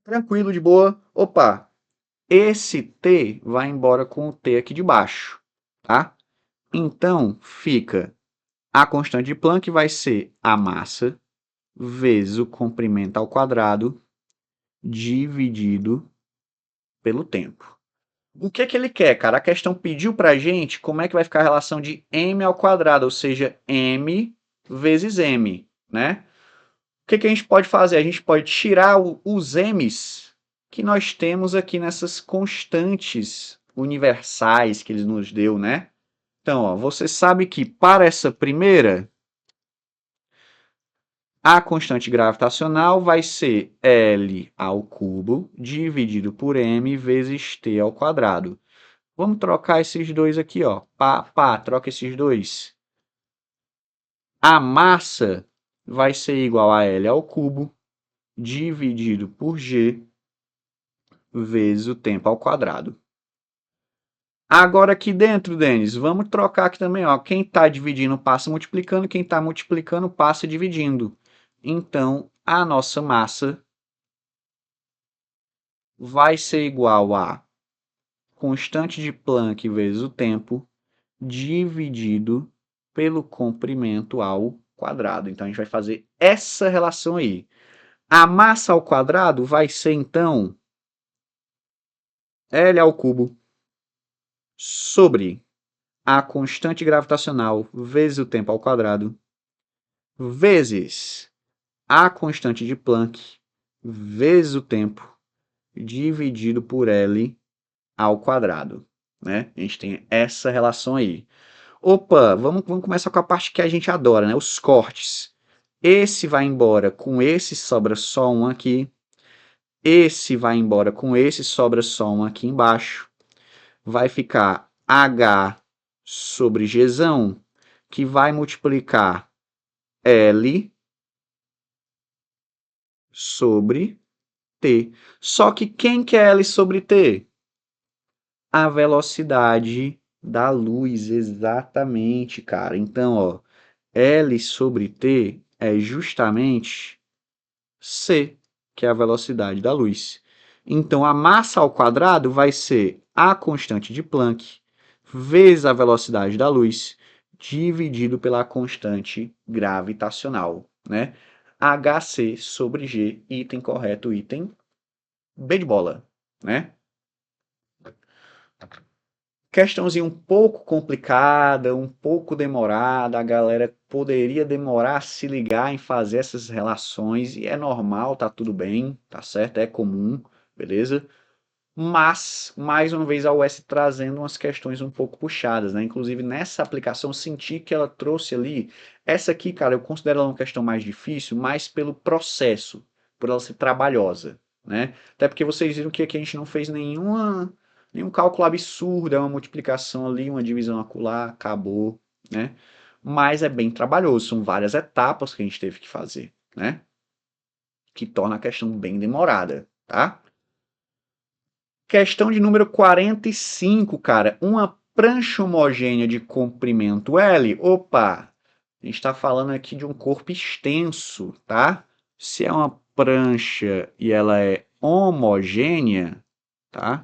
Tranquilo, de boa. Opa, esse T vai embora com o T aqui de baixo, tá? Então, fica a constante de Planck vai ser a massa vezes o comprimento ao quadrado dividido pelo tempo. O que que ele quer, cara? A questão pediu para a gente como é que vai ficar a relação de m ao quadrado, ou seja, m vezes m, né? O que que a gente pode fazer? A gente pode tirar os m's que nós temos aqui nessas constantes universais que ele nos deu, né? Então, ó, você sabe que para essa primeira, a constante gravitacional vai ser L ao cubo dividido por m vezes t ao quadrado. Vamos trocar esses dois aqui, ó. Pá, pá, troca esses dois. A massa vai ser igual a L ao cubo dividido por G vezes o tempo ao quadrado. Agora aqui dentro, Denis, vamos trocar aqui também, ó. Quem está dividindo passa multiplicando, quem está multiplicando passa dividindo. Então, a nossa massa vai ser igual a constante de Planck vezes o tempo dividido pelo comprimento ao quadrado. Então, a gente vai fazer essa relação aí. A massa ao quadrado vai ser, então, L ao cubo sobre a constante gravitacional vezes o tempo ao quadrado, vezes a constante de Planck vezes o tempo, dividido por L ao quadrado. Né? A gente tem essa relação aí. Opa, vamos começar com a parte que a gente adora, né? Os cortes. Esse vai embora com esse, sobra só um aqui. Esse vai embora com esse, sobra só um aqui embaixo. Vai ficar H sobre Gzão, que vai multiplicar L sobre t. Só que quem que é L sobre t? A velocidade da luz, exatamente, cara. Então, ó, L sobre t é justamente c, que é a velocidade da luz. Então, a massa ao quadrado vai ser a constante de Planck vezes a velocidade da luz dividido pela constante gravitacional, né? HC sobre G, item correto, item B de bola, né? Questãozinha um pouco complicada, um pouco demorada, a galera poderia demorar a se ligar em fazer essas relações, e é normal, tá tudo bem, tá certo, é comum, beleza? Mas, mais uma vez, a UES trazendo umas questões um pouco puxadas, né? Inclusive, nessa aplicação, eu senti que ela trouxe ali. Essa aqui, cara, eu considero ela uma questão mais difícil, mais pelo processo, por ela ser trabalhosa, né? Até porque vocês viram que aqui a gente não fez nenhum cálculo absurdo, é uma multiplicação ali, uma divisão acolá, acabou, né? Mas é bem trabalhoso, são várias etapas que a gente teve que fazer, né? Que torna a questão bem demorada, tá? Questão de número 45, cara. Uma prancha homogênea de comprimento L. Opa! A gente está falando aqui de um corpo extenso, tá? Se é uma prancha e ela é homogênea, tá?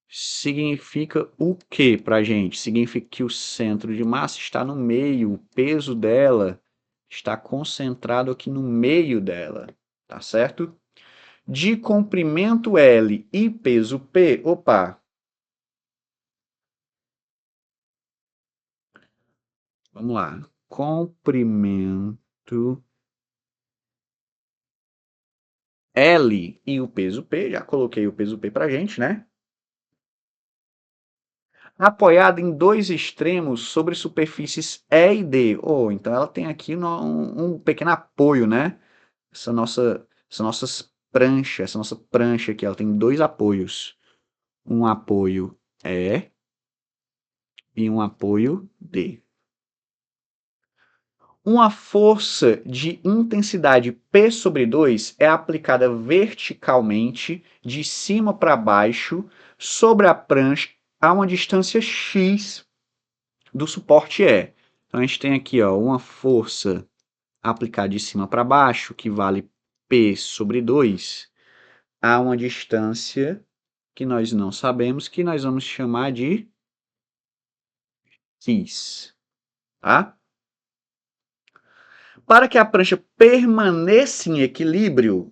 Significa o que para a gente? Significa que o centro de massa está no meio, o peso dela está concentrado aqui no meio dela, tá certo? De comprimento L e peso P, opa, vamos lá. Comprimento L e o peso P, já coloquei o peso P pra gente, né? Apoiada em dois extremos sobre superfícies E e D. Oh, então ela tem aqui um pequeno apoio, né? Essa nossa prancha aqui, ela tem dois apoios. Um apoio E e um apoio D. Uma força de intensidade P sobre 2 é aplicada verticalmente, de cima para baixo, sobre a prancha, a uma distância x do suporte E. Então, a gente tem aqui ó, uma força aplicada de cima para baixo, que vale P sobre 2, a uma distância que nós não sabemos, que nós vamos chamar de x. Tá? Para que a prancha permaneça em equilíbrio,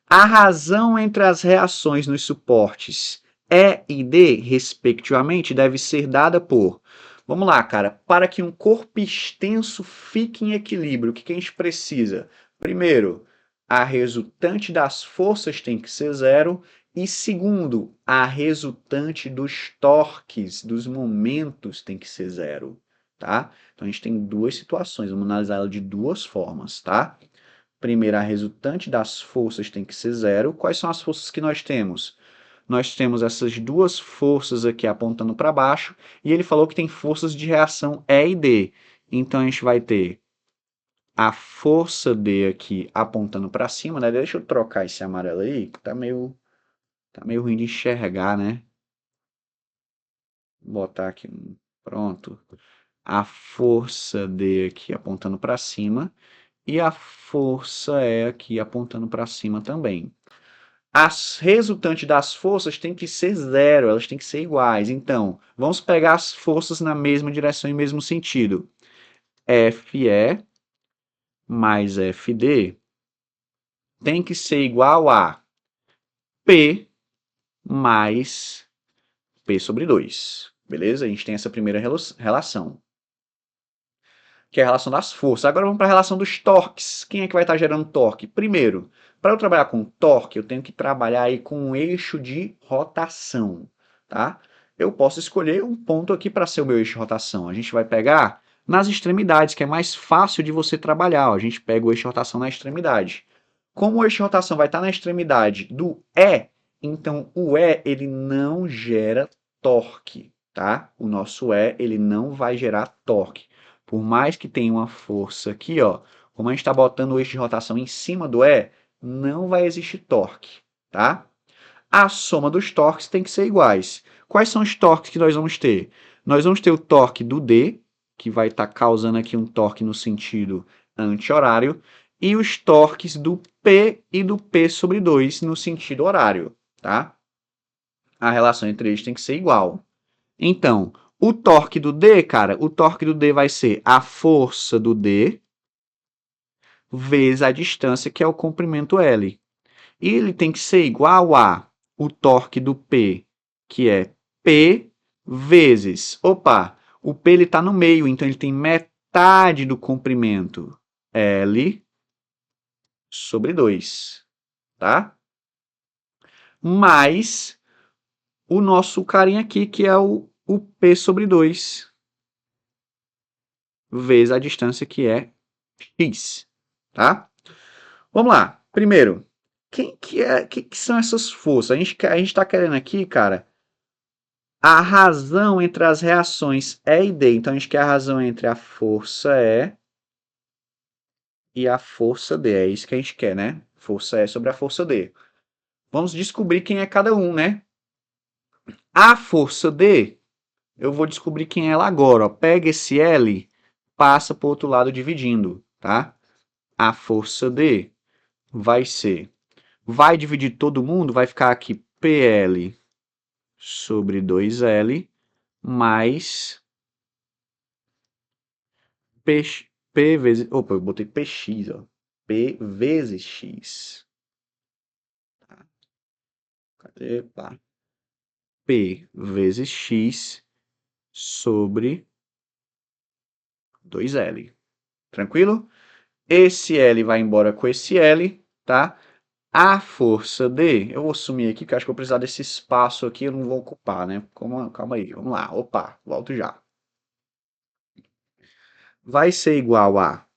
a razão entre as reações nos suportes E e D, respectivamente, deve ser dada por... Vamos lá, cara. Para que um corpo extenso fique em equilíbrio, o que a gente precisa? Primeiro, a resultante das forças tem que ser zero. E segundo, a resultante dos torques, dos momentos, tem que ser zero. Tá? Então a gente tem duas situações, vamos analisar ela de duas formas, tá? Primeiro, a resultante das forças tem que ser zero. Quais são as forças que nós temos? Nós temos essas duas forças aqui apontando para baixo, e ele falou que tem forças de reação E e D. Então a gente vai ter a força D aqui apontando para cima, né? Deixa eu trocar esse amarelo aí, que tá meio ruim de enxergar, né? Vou botar aqui, pronto. A força D aqui apontando para cima e a força E aqui apontando para cima também. As resultantes das forças têm que ser zero, elas têm que ser iguais. Então, vamos pegar as forças na mesma direção e mesmo sentido. FE mais FD tem que ser igual a P mais P sobre 2. Beleza? A gente tem essa primeira relação, que é a relação das forças. Agora vamos para a relação dos torques. Quem é que vai estar gerando torque? Primeiro, para eu trabalhar com torque, eu tenho que trabalhar aí com um eixo de rotação, tá? Eu posso escolher um ponto aqui para ser o meu eixo de rotação. A gente vai pegar nas extremidades, que é mais fácil de você trabalhar. A gente pega o eixo de rotação na extremidade. Como o eixo de rotação vai estar na extremidade do E, então o E ele não gera torque, tá? O nosso E ele não vai gerar torque. Por mais que tenha uma força aqui, ó, como a gente está botando o eixo de rotação em cima do E, não vai existir torque, tá? A soma dos torques tem que ser iguais. Quais são os torques que nós vamos ter? Nós vamos ter o torque do D, que vai estar causando aqui um torque no sentido anti-horário, e os torques do P e do P sobre 2 no sentido horário, tá? A relação entre eles tem que ser igual. Então, o torque do D, cara, o torque do D vai ser a força do D vezes a distância, que é o comprimento L. E ele tem que ser igual a o torque do P, que é P vezes... Opa, o P está no meio, então ele tem metade do comprimento L sobre 2, tá? Mais o nosso carinha aqui, que é o P sobre 2, vezes a distância, que é x, tá? Vamos lá. Primeiro, que são essas forças? A gente está querendo aqui, cara, a razão entre as reações E e D. Então, a gente quer a razão entre a força E e a força D. É isso que a gente quer, né? Força E sobre a força D. Vamos descobrir quem é cada um, né? A força D, eu vou descobrir quem é ela agora. Ó. Pega esse L, passa para o outro lado dividindo, tá? A força D vai ser... Vai dividir todo mundo, vai ficar aqui PL sobre 2L mais P vezes... Opa, eu botei PX, ó. P vezes X. Tá? Cadê? Pá. P vezes X sobre 2L. Tranquilo? Esse L vai embora com esse L, tá? A força D, eu vou sumir aqui, que eu acho que eu vou precisar desse espaço aqui, eu não vou ocupar, né? Calma aí, vamos lá. Opa, volto já. Vai ser igual a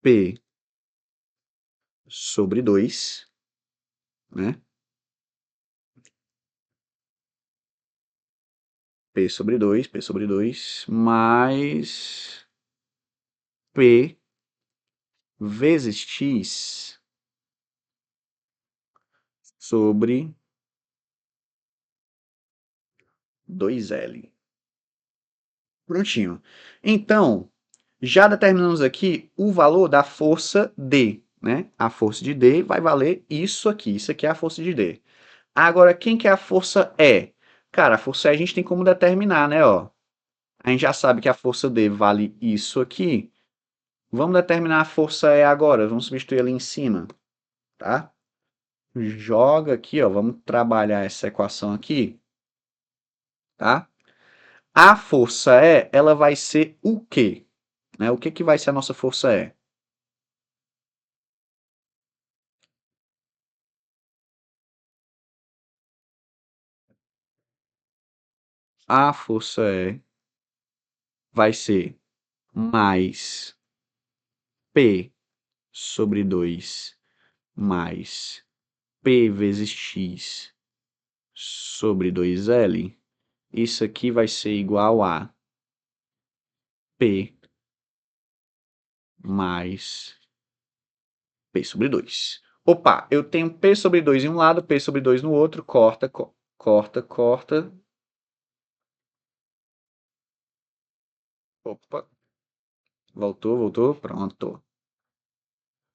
P sobre 2, né? P sobre 2, mais P vezes X sobre 2L. Prontinho. Então, já determinamos aqui o valor da força D, né? A força de D vai valer isso aqui. Isso aqui é a força de D. Agora, quem que é a força E? Cara, a força E a gente tem como determinar, né? Ó, a gente já sabe que a força D vale isso aqui. Vamos determinar a força E agora. Vamos substituir ali em cima, tá? Joga aqui, ó. Vamos trabalhar essa equação aqui, tá? A força E, ela vai ser o quê? Né? O que que vai ser a nossa força E? A força E vai ser mais P sobre 2 mais P vezes X sobre 2L. Isso aqui vai ser igual a P mais P sobre 2. Opa, eu tenho P sobre 2 em um lado, P sobre 2 no outro. Corta, corta, corta. Opa, voltou, pronto.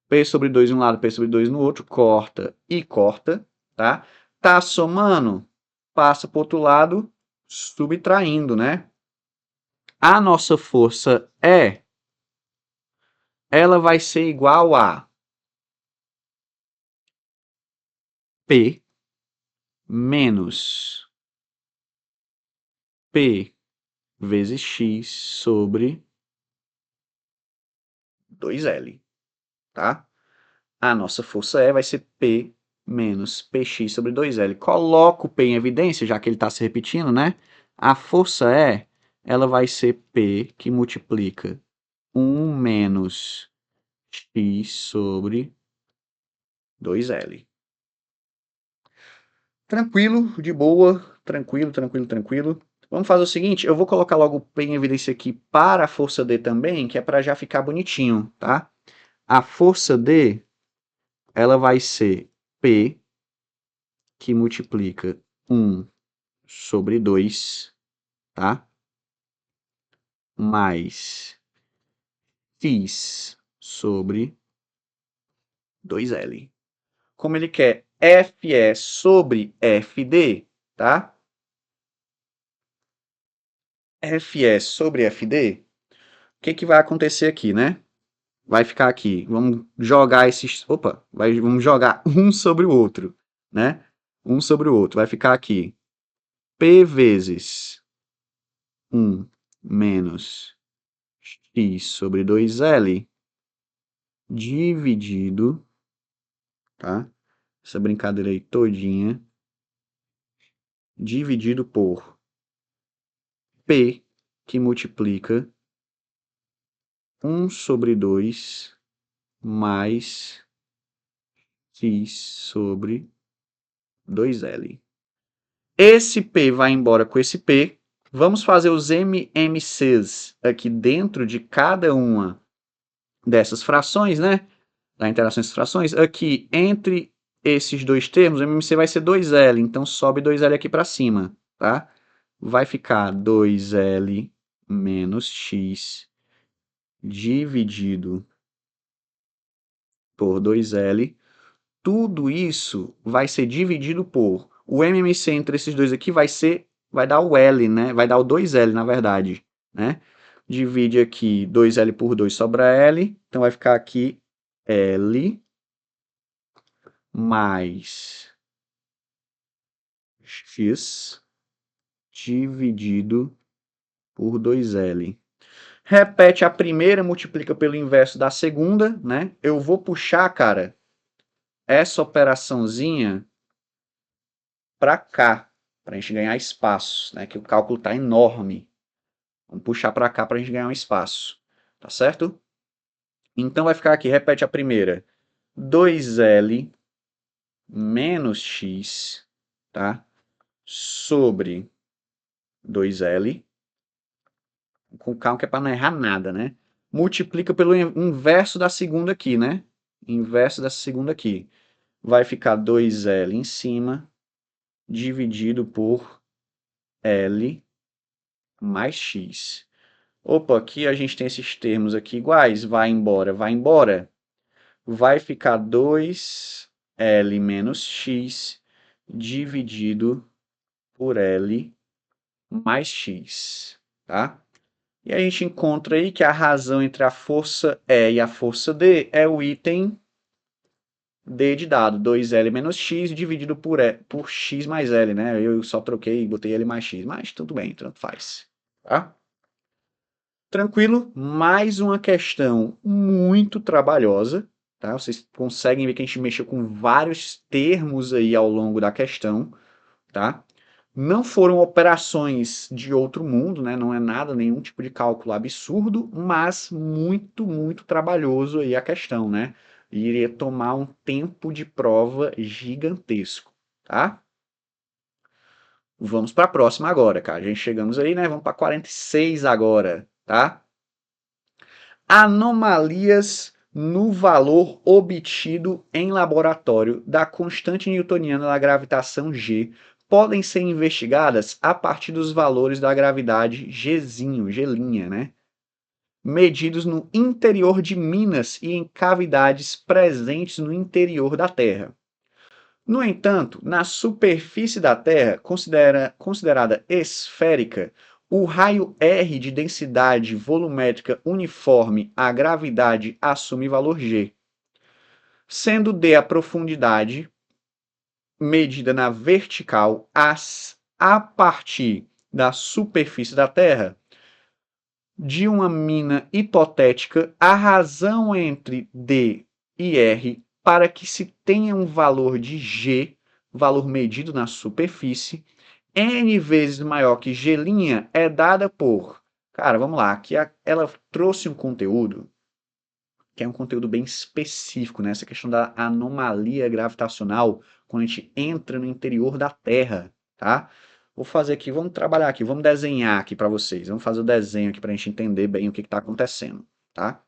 P sobre 2 em um lado, P sobre 2 no outro. Corta e corta, tá? Tá somando, passa para o outro lado, subtraindo, né? A nossa força E, ela vai ser igual a P menos P vezes X sobre 2L, tá? A nossa força E vai ser P menos PX sobre 2L. Coloco o P em evidência, já que ele está se repetindo, né? A força E, ela vai ser P que multiplica 1 menos X sobre 2L. Tranquilo, de boa, tranquilo. Vamos fazer o seguinte, eu vou colocar logo o P em evidência aqui para a força D também, que é para já ficar bonitinho, tá? A força D, ela vai ser P, que multiplica 1 sobre 2, tá? Mais x sobre 2L. Como ele quer FE sobre FD, tá? FE sobre FD, o que que vai acontecer aqui, né? Vai ficar aqui, vamos jogar esses, opa, vamos jogar um sobre o outro, né? Um sobre o outro, vai ficar aqui P vezes 1 menos x sobre 2L dividido, tá? Essa brincadeira aí todinha, dividido por P, que multiplica 1 sobre 2 mais x sobre 2L. Esse P vai embora com esse P. Vamos fazer os MMCs aqui dentro de cada uma dessas frações, né? Da interação entre frações. Aqui, entre esses dois termos, o MMC vai ser 2L, então sobe 2L aqui para cima, tá? Vai ficar 2L menos x dividido por 2L. Tudo isso vai ser dividido por... O MMC entre esses dois aqui vai dar o L, né? Vai dar o 2L, na verdade, né? Divide aqui 2L por 2 sobra L. Então vai ficar aqui L mais x dividido por 2L. Repete a primeira, multiplica pelo inverso da segunda, né? Eu vou puxar, cara, essa operaçãozinha para cá, para a gente ganhar espaço, né? Que o cálculo está enorme. Vamos puxar para cá para a gente ganhar um espaço, tá certo? Então vai ficar aqui, repete a primeira, 2L menos x, tá? Sobre 2L, com calma que é para não errar nada, né? Multiplica pelo inverso da segunda aqui, né? Inverso dessa segunda aqui. Vai ficar 2L em cima, dividido por L mais x. Opa, aqui a gente tem esses termos aqui iguais. Vai embora, vai embora. Vai ficar 2L menos x dividido por L mais x, tá? E a gente encontra aí que a razão entre a força E e a força D é o item D de dado, 2L menos x dividido por x mais L, né? Eu só troquei e botei L mais x, mas tudo bem, tanto faz, tá? Tranquilo, mais uma questão muito trabalhosa, tá? Vocês conseguem ver que a gente mexeu com vários termos aí ao longo da questão, tá? Não foram operações de outro mundo, né? Não é nada, nenhum tipo de cálculo absurdo, mas muito, muito trabalhoso aí a questão, né? Iria tomar um tempo de prova gigantesco, tá? Vamos para a próxima agora, cara. A gente chegamos aí, né? Vamos para 46 agora, tá? Anomalias no valor obtido em laboratório da constante newtoniana da gravitação G podem ser investigadas a partir dos valores da gravidade Gzinho, né? Medidos no interior de minas e em cavidades presentes no interior da Terra. No entanto, na superfície da Terra, considerada esférica, o raio R de densidade volumétrica uniforme à gravidade assume valor G, sendo D a profundidade medida na vertical a partir da superfície da Terra. De uma mina hipotética, a razão entre D e R para que se tenha um valor de G, valor medido na superfície, N vezes maior que G' é dada por... Cara, vamos lá, aqui ela trouxe um conteúdo que é um conteúdo bem específico, né? Essa questão da anomalia gravitacional quando a gente entra no interior da Terra, tá? Vou fazer aqui, vamos trabalhar aqui, vamos desenhar aqui para vocês. Vamos fazer o desenho aqui para a gente entender bem o que está acontecendo, tá?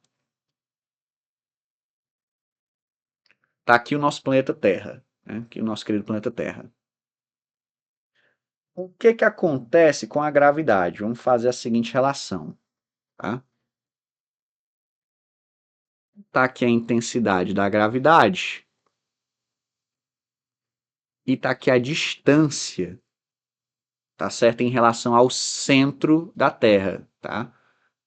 Tá aqui o nosso planeta Terra, né? Aqui o nosso querido planeta Terra. O que que acontece com a gravidade? Vamos fazer a seguinte relação, tá? Tá aqui a intensidade da gravidade e tá aqui a distância, tá certo? Em relação ao centro da Terra, tá?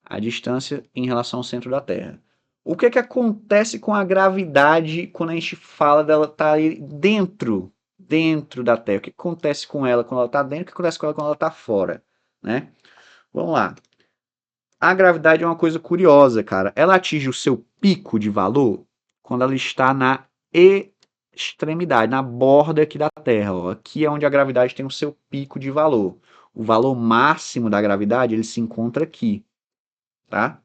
A distância em relação ao centro da Terra. O que que acontece com a gravidade quando a gente fala dela estar dentro da Terra? O que acontece com ela quando ela está dentro? O que acontece com ela quando ela está fora, né? Vamos lá. A gravidade é uma coisa curiosa, cara. Ela atinge o seu pico de valor quando ela está na extremidade, na borda aqui da Terra. Ó. Aqui é onde a gravidade tem o seu pico de valor. O valor máximo da gravidade ele se encontra aqui, tá?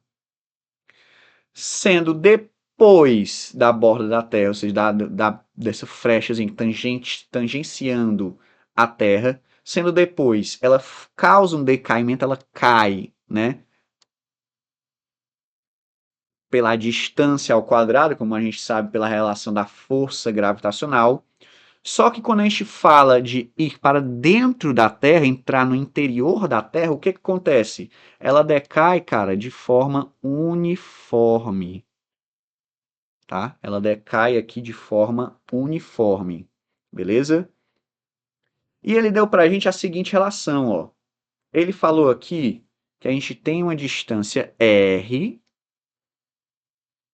Sendo depois da borda da Terra, ou seja, dessa frechazinha tangenciando a Terra, sendo depois, ela causa um decaimento, ela cai, né? Pela distância ao quadrado, como a gente sabe pela relação da força gravitacional. Só que quando a gente fala de ir para dentro da Terra, entrar no interior da Terra, o que que acontece? Ela decai, cara, de forma uniforme, tá? Ela decai aqui de forma uniforme, beleza? E ele deu para a gente a seguinte relação, ó. Ele falou aqui que a gente tem uma distância r,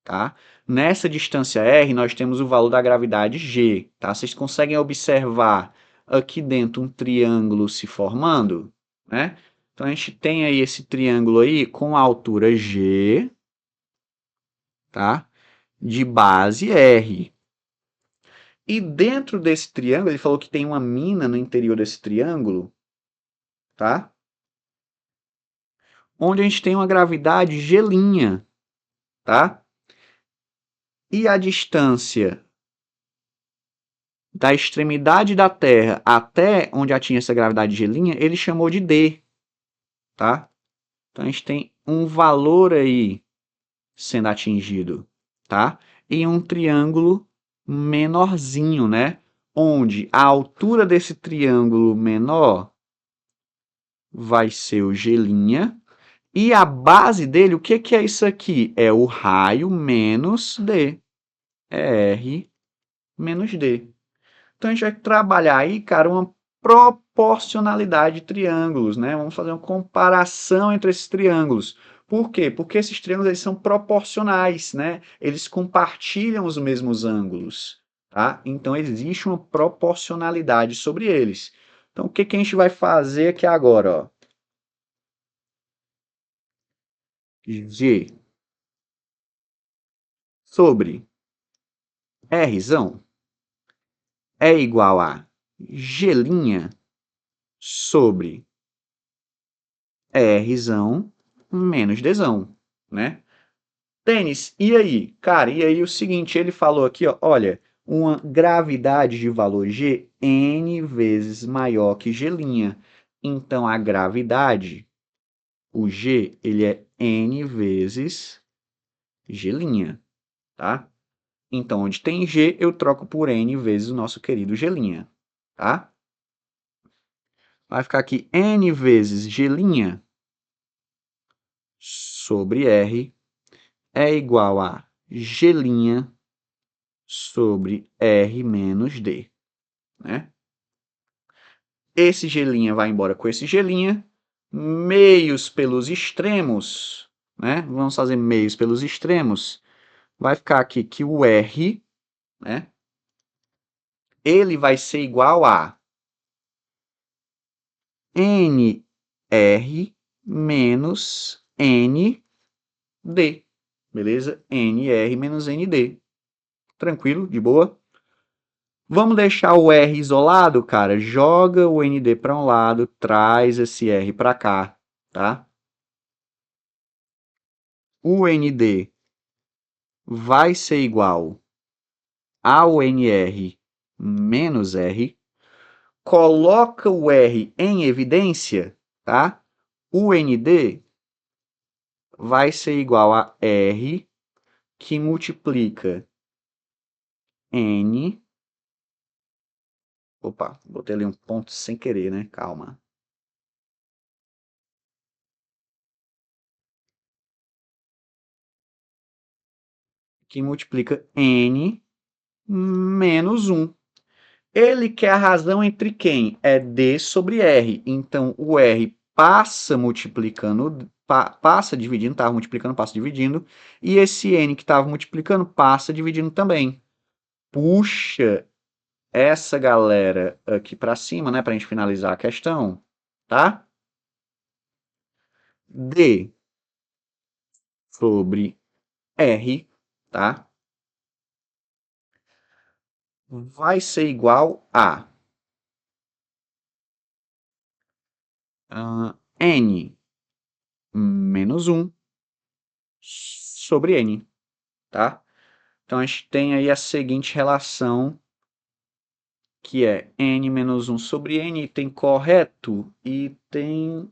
tá? Nessa distância r, nós temos o valor da gravidade g, tá? Vocês conseguem observar aqui dentro um triângulo se formando, né? Então a gente tem aí esse triângulo aí com a altura g, tá? De base r. E dentro desse triângulo, ele falou que tem uma mina no interior desse triângulo, tá? Onde a gente tem uma gravidade G', tá? E a distância da extremidade da Terra até onde atinge essa gravidade G', ele chamou de D, tá? Então a gente tem um valor aí sendo atingido, tá? Em um triângulo menorzinho, né? Onde a altura desse triângulo menor vai ser o G', e a base dele, o que que é isso aqui? É o raio menos D. É R menos D. Então a gente vai trabalhar aí, cara, uma proporcionalidade de triângulos, né? Vamos fazer uma comparação entre esses triângulos. Por quê? Porque esses triângulos eles são proporcionais, né? Eles compartilham os mesmos ângulos, tá? Então existe uma proporcionalidade sobre eles. Então o que que a gente vai fazer aqui agora, ó? G sobre Rzão é igual a G' sobre Rzão menos Dzão, né? Tênis, e aí? Cara, e aí o seguinte, ele falou aqui, ó, olha, uma gravidade de valor G n vezes maior que G'. Então, a gravidade, o G, ele é n vezes G', tá? Então, onde tem G, eu troco por n vezes o nosso querido G', tá? Vai ficar aqui n vezes G' sobre R é igual a G' sobre R menos D, né? Esse G' vai embora com esse G', meios pelos extremos, né? Vamos fazer meios pelos extremos. Vai ficar aqui que o R, né? Ele vai ser igual a NR menos ND, beleza? NR menos ND. Tranquilo, de boa? Vamos deixar o R isolado, cara? Joga o ND para um lado, traz esse R para cá, tá? O ND vai ser igual ao NR menos R. coloca o R em evidência, tá? O ND vai ser igual a R que multiplica N. Opa, botei ali um ponto sem querer, né? Calma. Que multiplica N menos 1. Ele quer a razão entre quem? É D sobre R. Então, o R passa multiplicando, passa dividindo, estava multiplicando, passa dividindo. E esse N que estava multiplicando, passa dividindo também. Puxa essa galera aqui para cima, né? Para a gente finalizar a questão, tá? D sobre R, tá? Vai ser igual a N menos 1 sobre N, tá? Então, a gente tem aí a seguinte relação, que é N menos 1 sobre N, item correto, e tem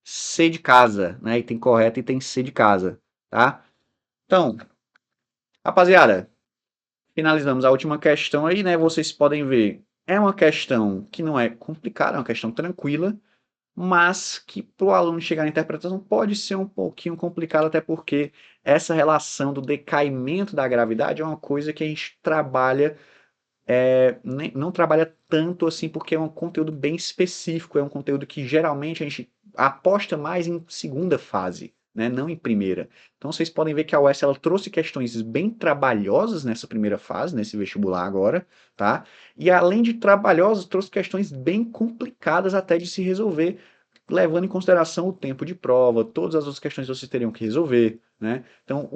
C de casa, né? Item correto e tem C de casa, tá? Então, rapaziada, finalizamos a última questão aí, né? Vocês podem ver, é uma questão que não é complicada, é uma questão tranquila, mas que para o aluno chegar na interpretação pode ser um pouquinho complicado, até porque essa relação do decaimento da gravidade é uma coisa que a gente trabalha, não trabalha tanto assim, porque é um conteúdo bem específico, é um conteúdo que geralmente a gente aposta mais em segunda fase, né, não em primeira. Então vocês podem ver que a UES ela trouxe questões bem trabalhosas nessa primeira fase, nesse vestibular agora, tá? E além de trabalhosas, trouxe questões bem complicadas até de se resolver, levando em consideração o tempo de prova, todas as outras questões que vocês teriam que resolver, né? Então,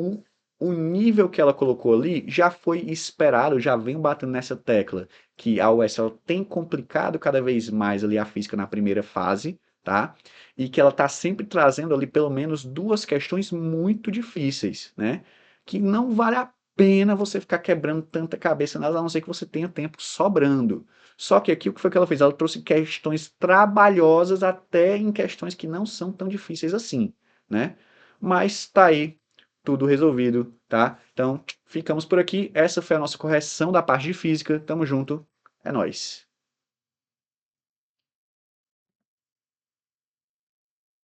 o nível que ela colocou ali já foi esperado, já vem batendo nessa tecla, que a UES ela tem complicado cada vez mais ali a física na primeira fase, tá? E que ela está sempre trazendo ali pelo menos duas questões muito difíceis, né? Que não vale a pena você ficar quebrando tanta cabeça nelas, a não ser que você tenha tempo sobrando. Só que aqui o que foi que ela fez? Ela trouxe questões trabalhosas até em questões que não são tão difíceis assim, né? Mas tá aí tudo resolvido, tá? Então, ficamos por aqui. Essa foi a nossa correção da parte de física. Tamo junto. É nóis.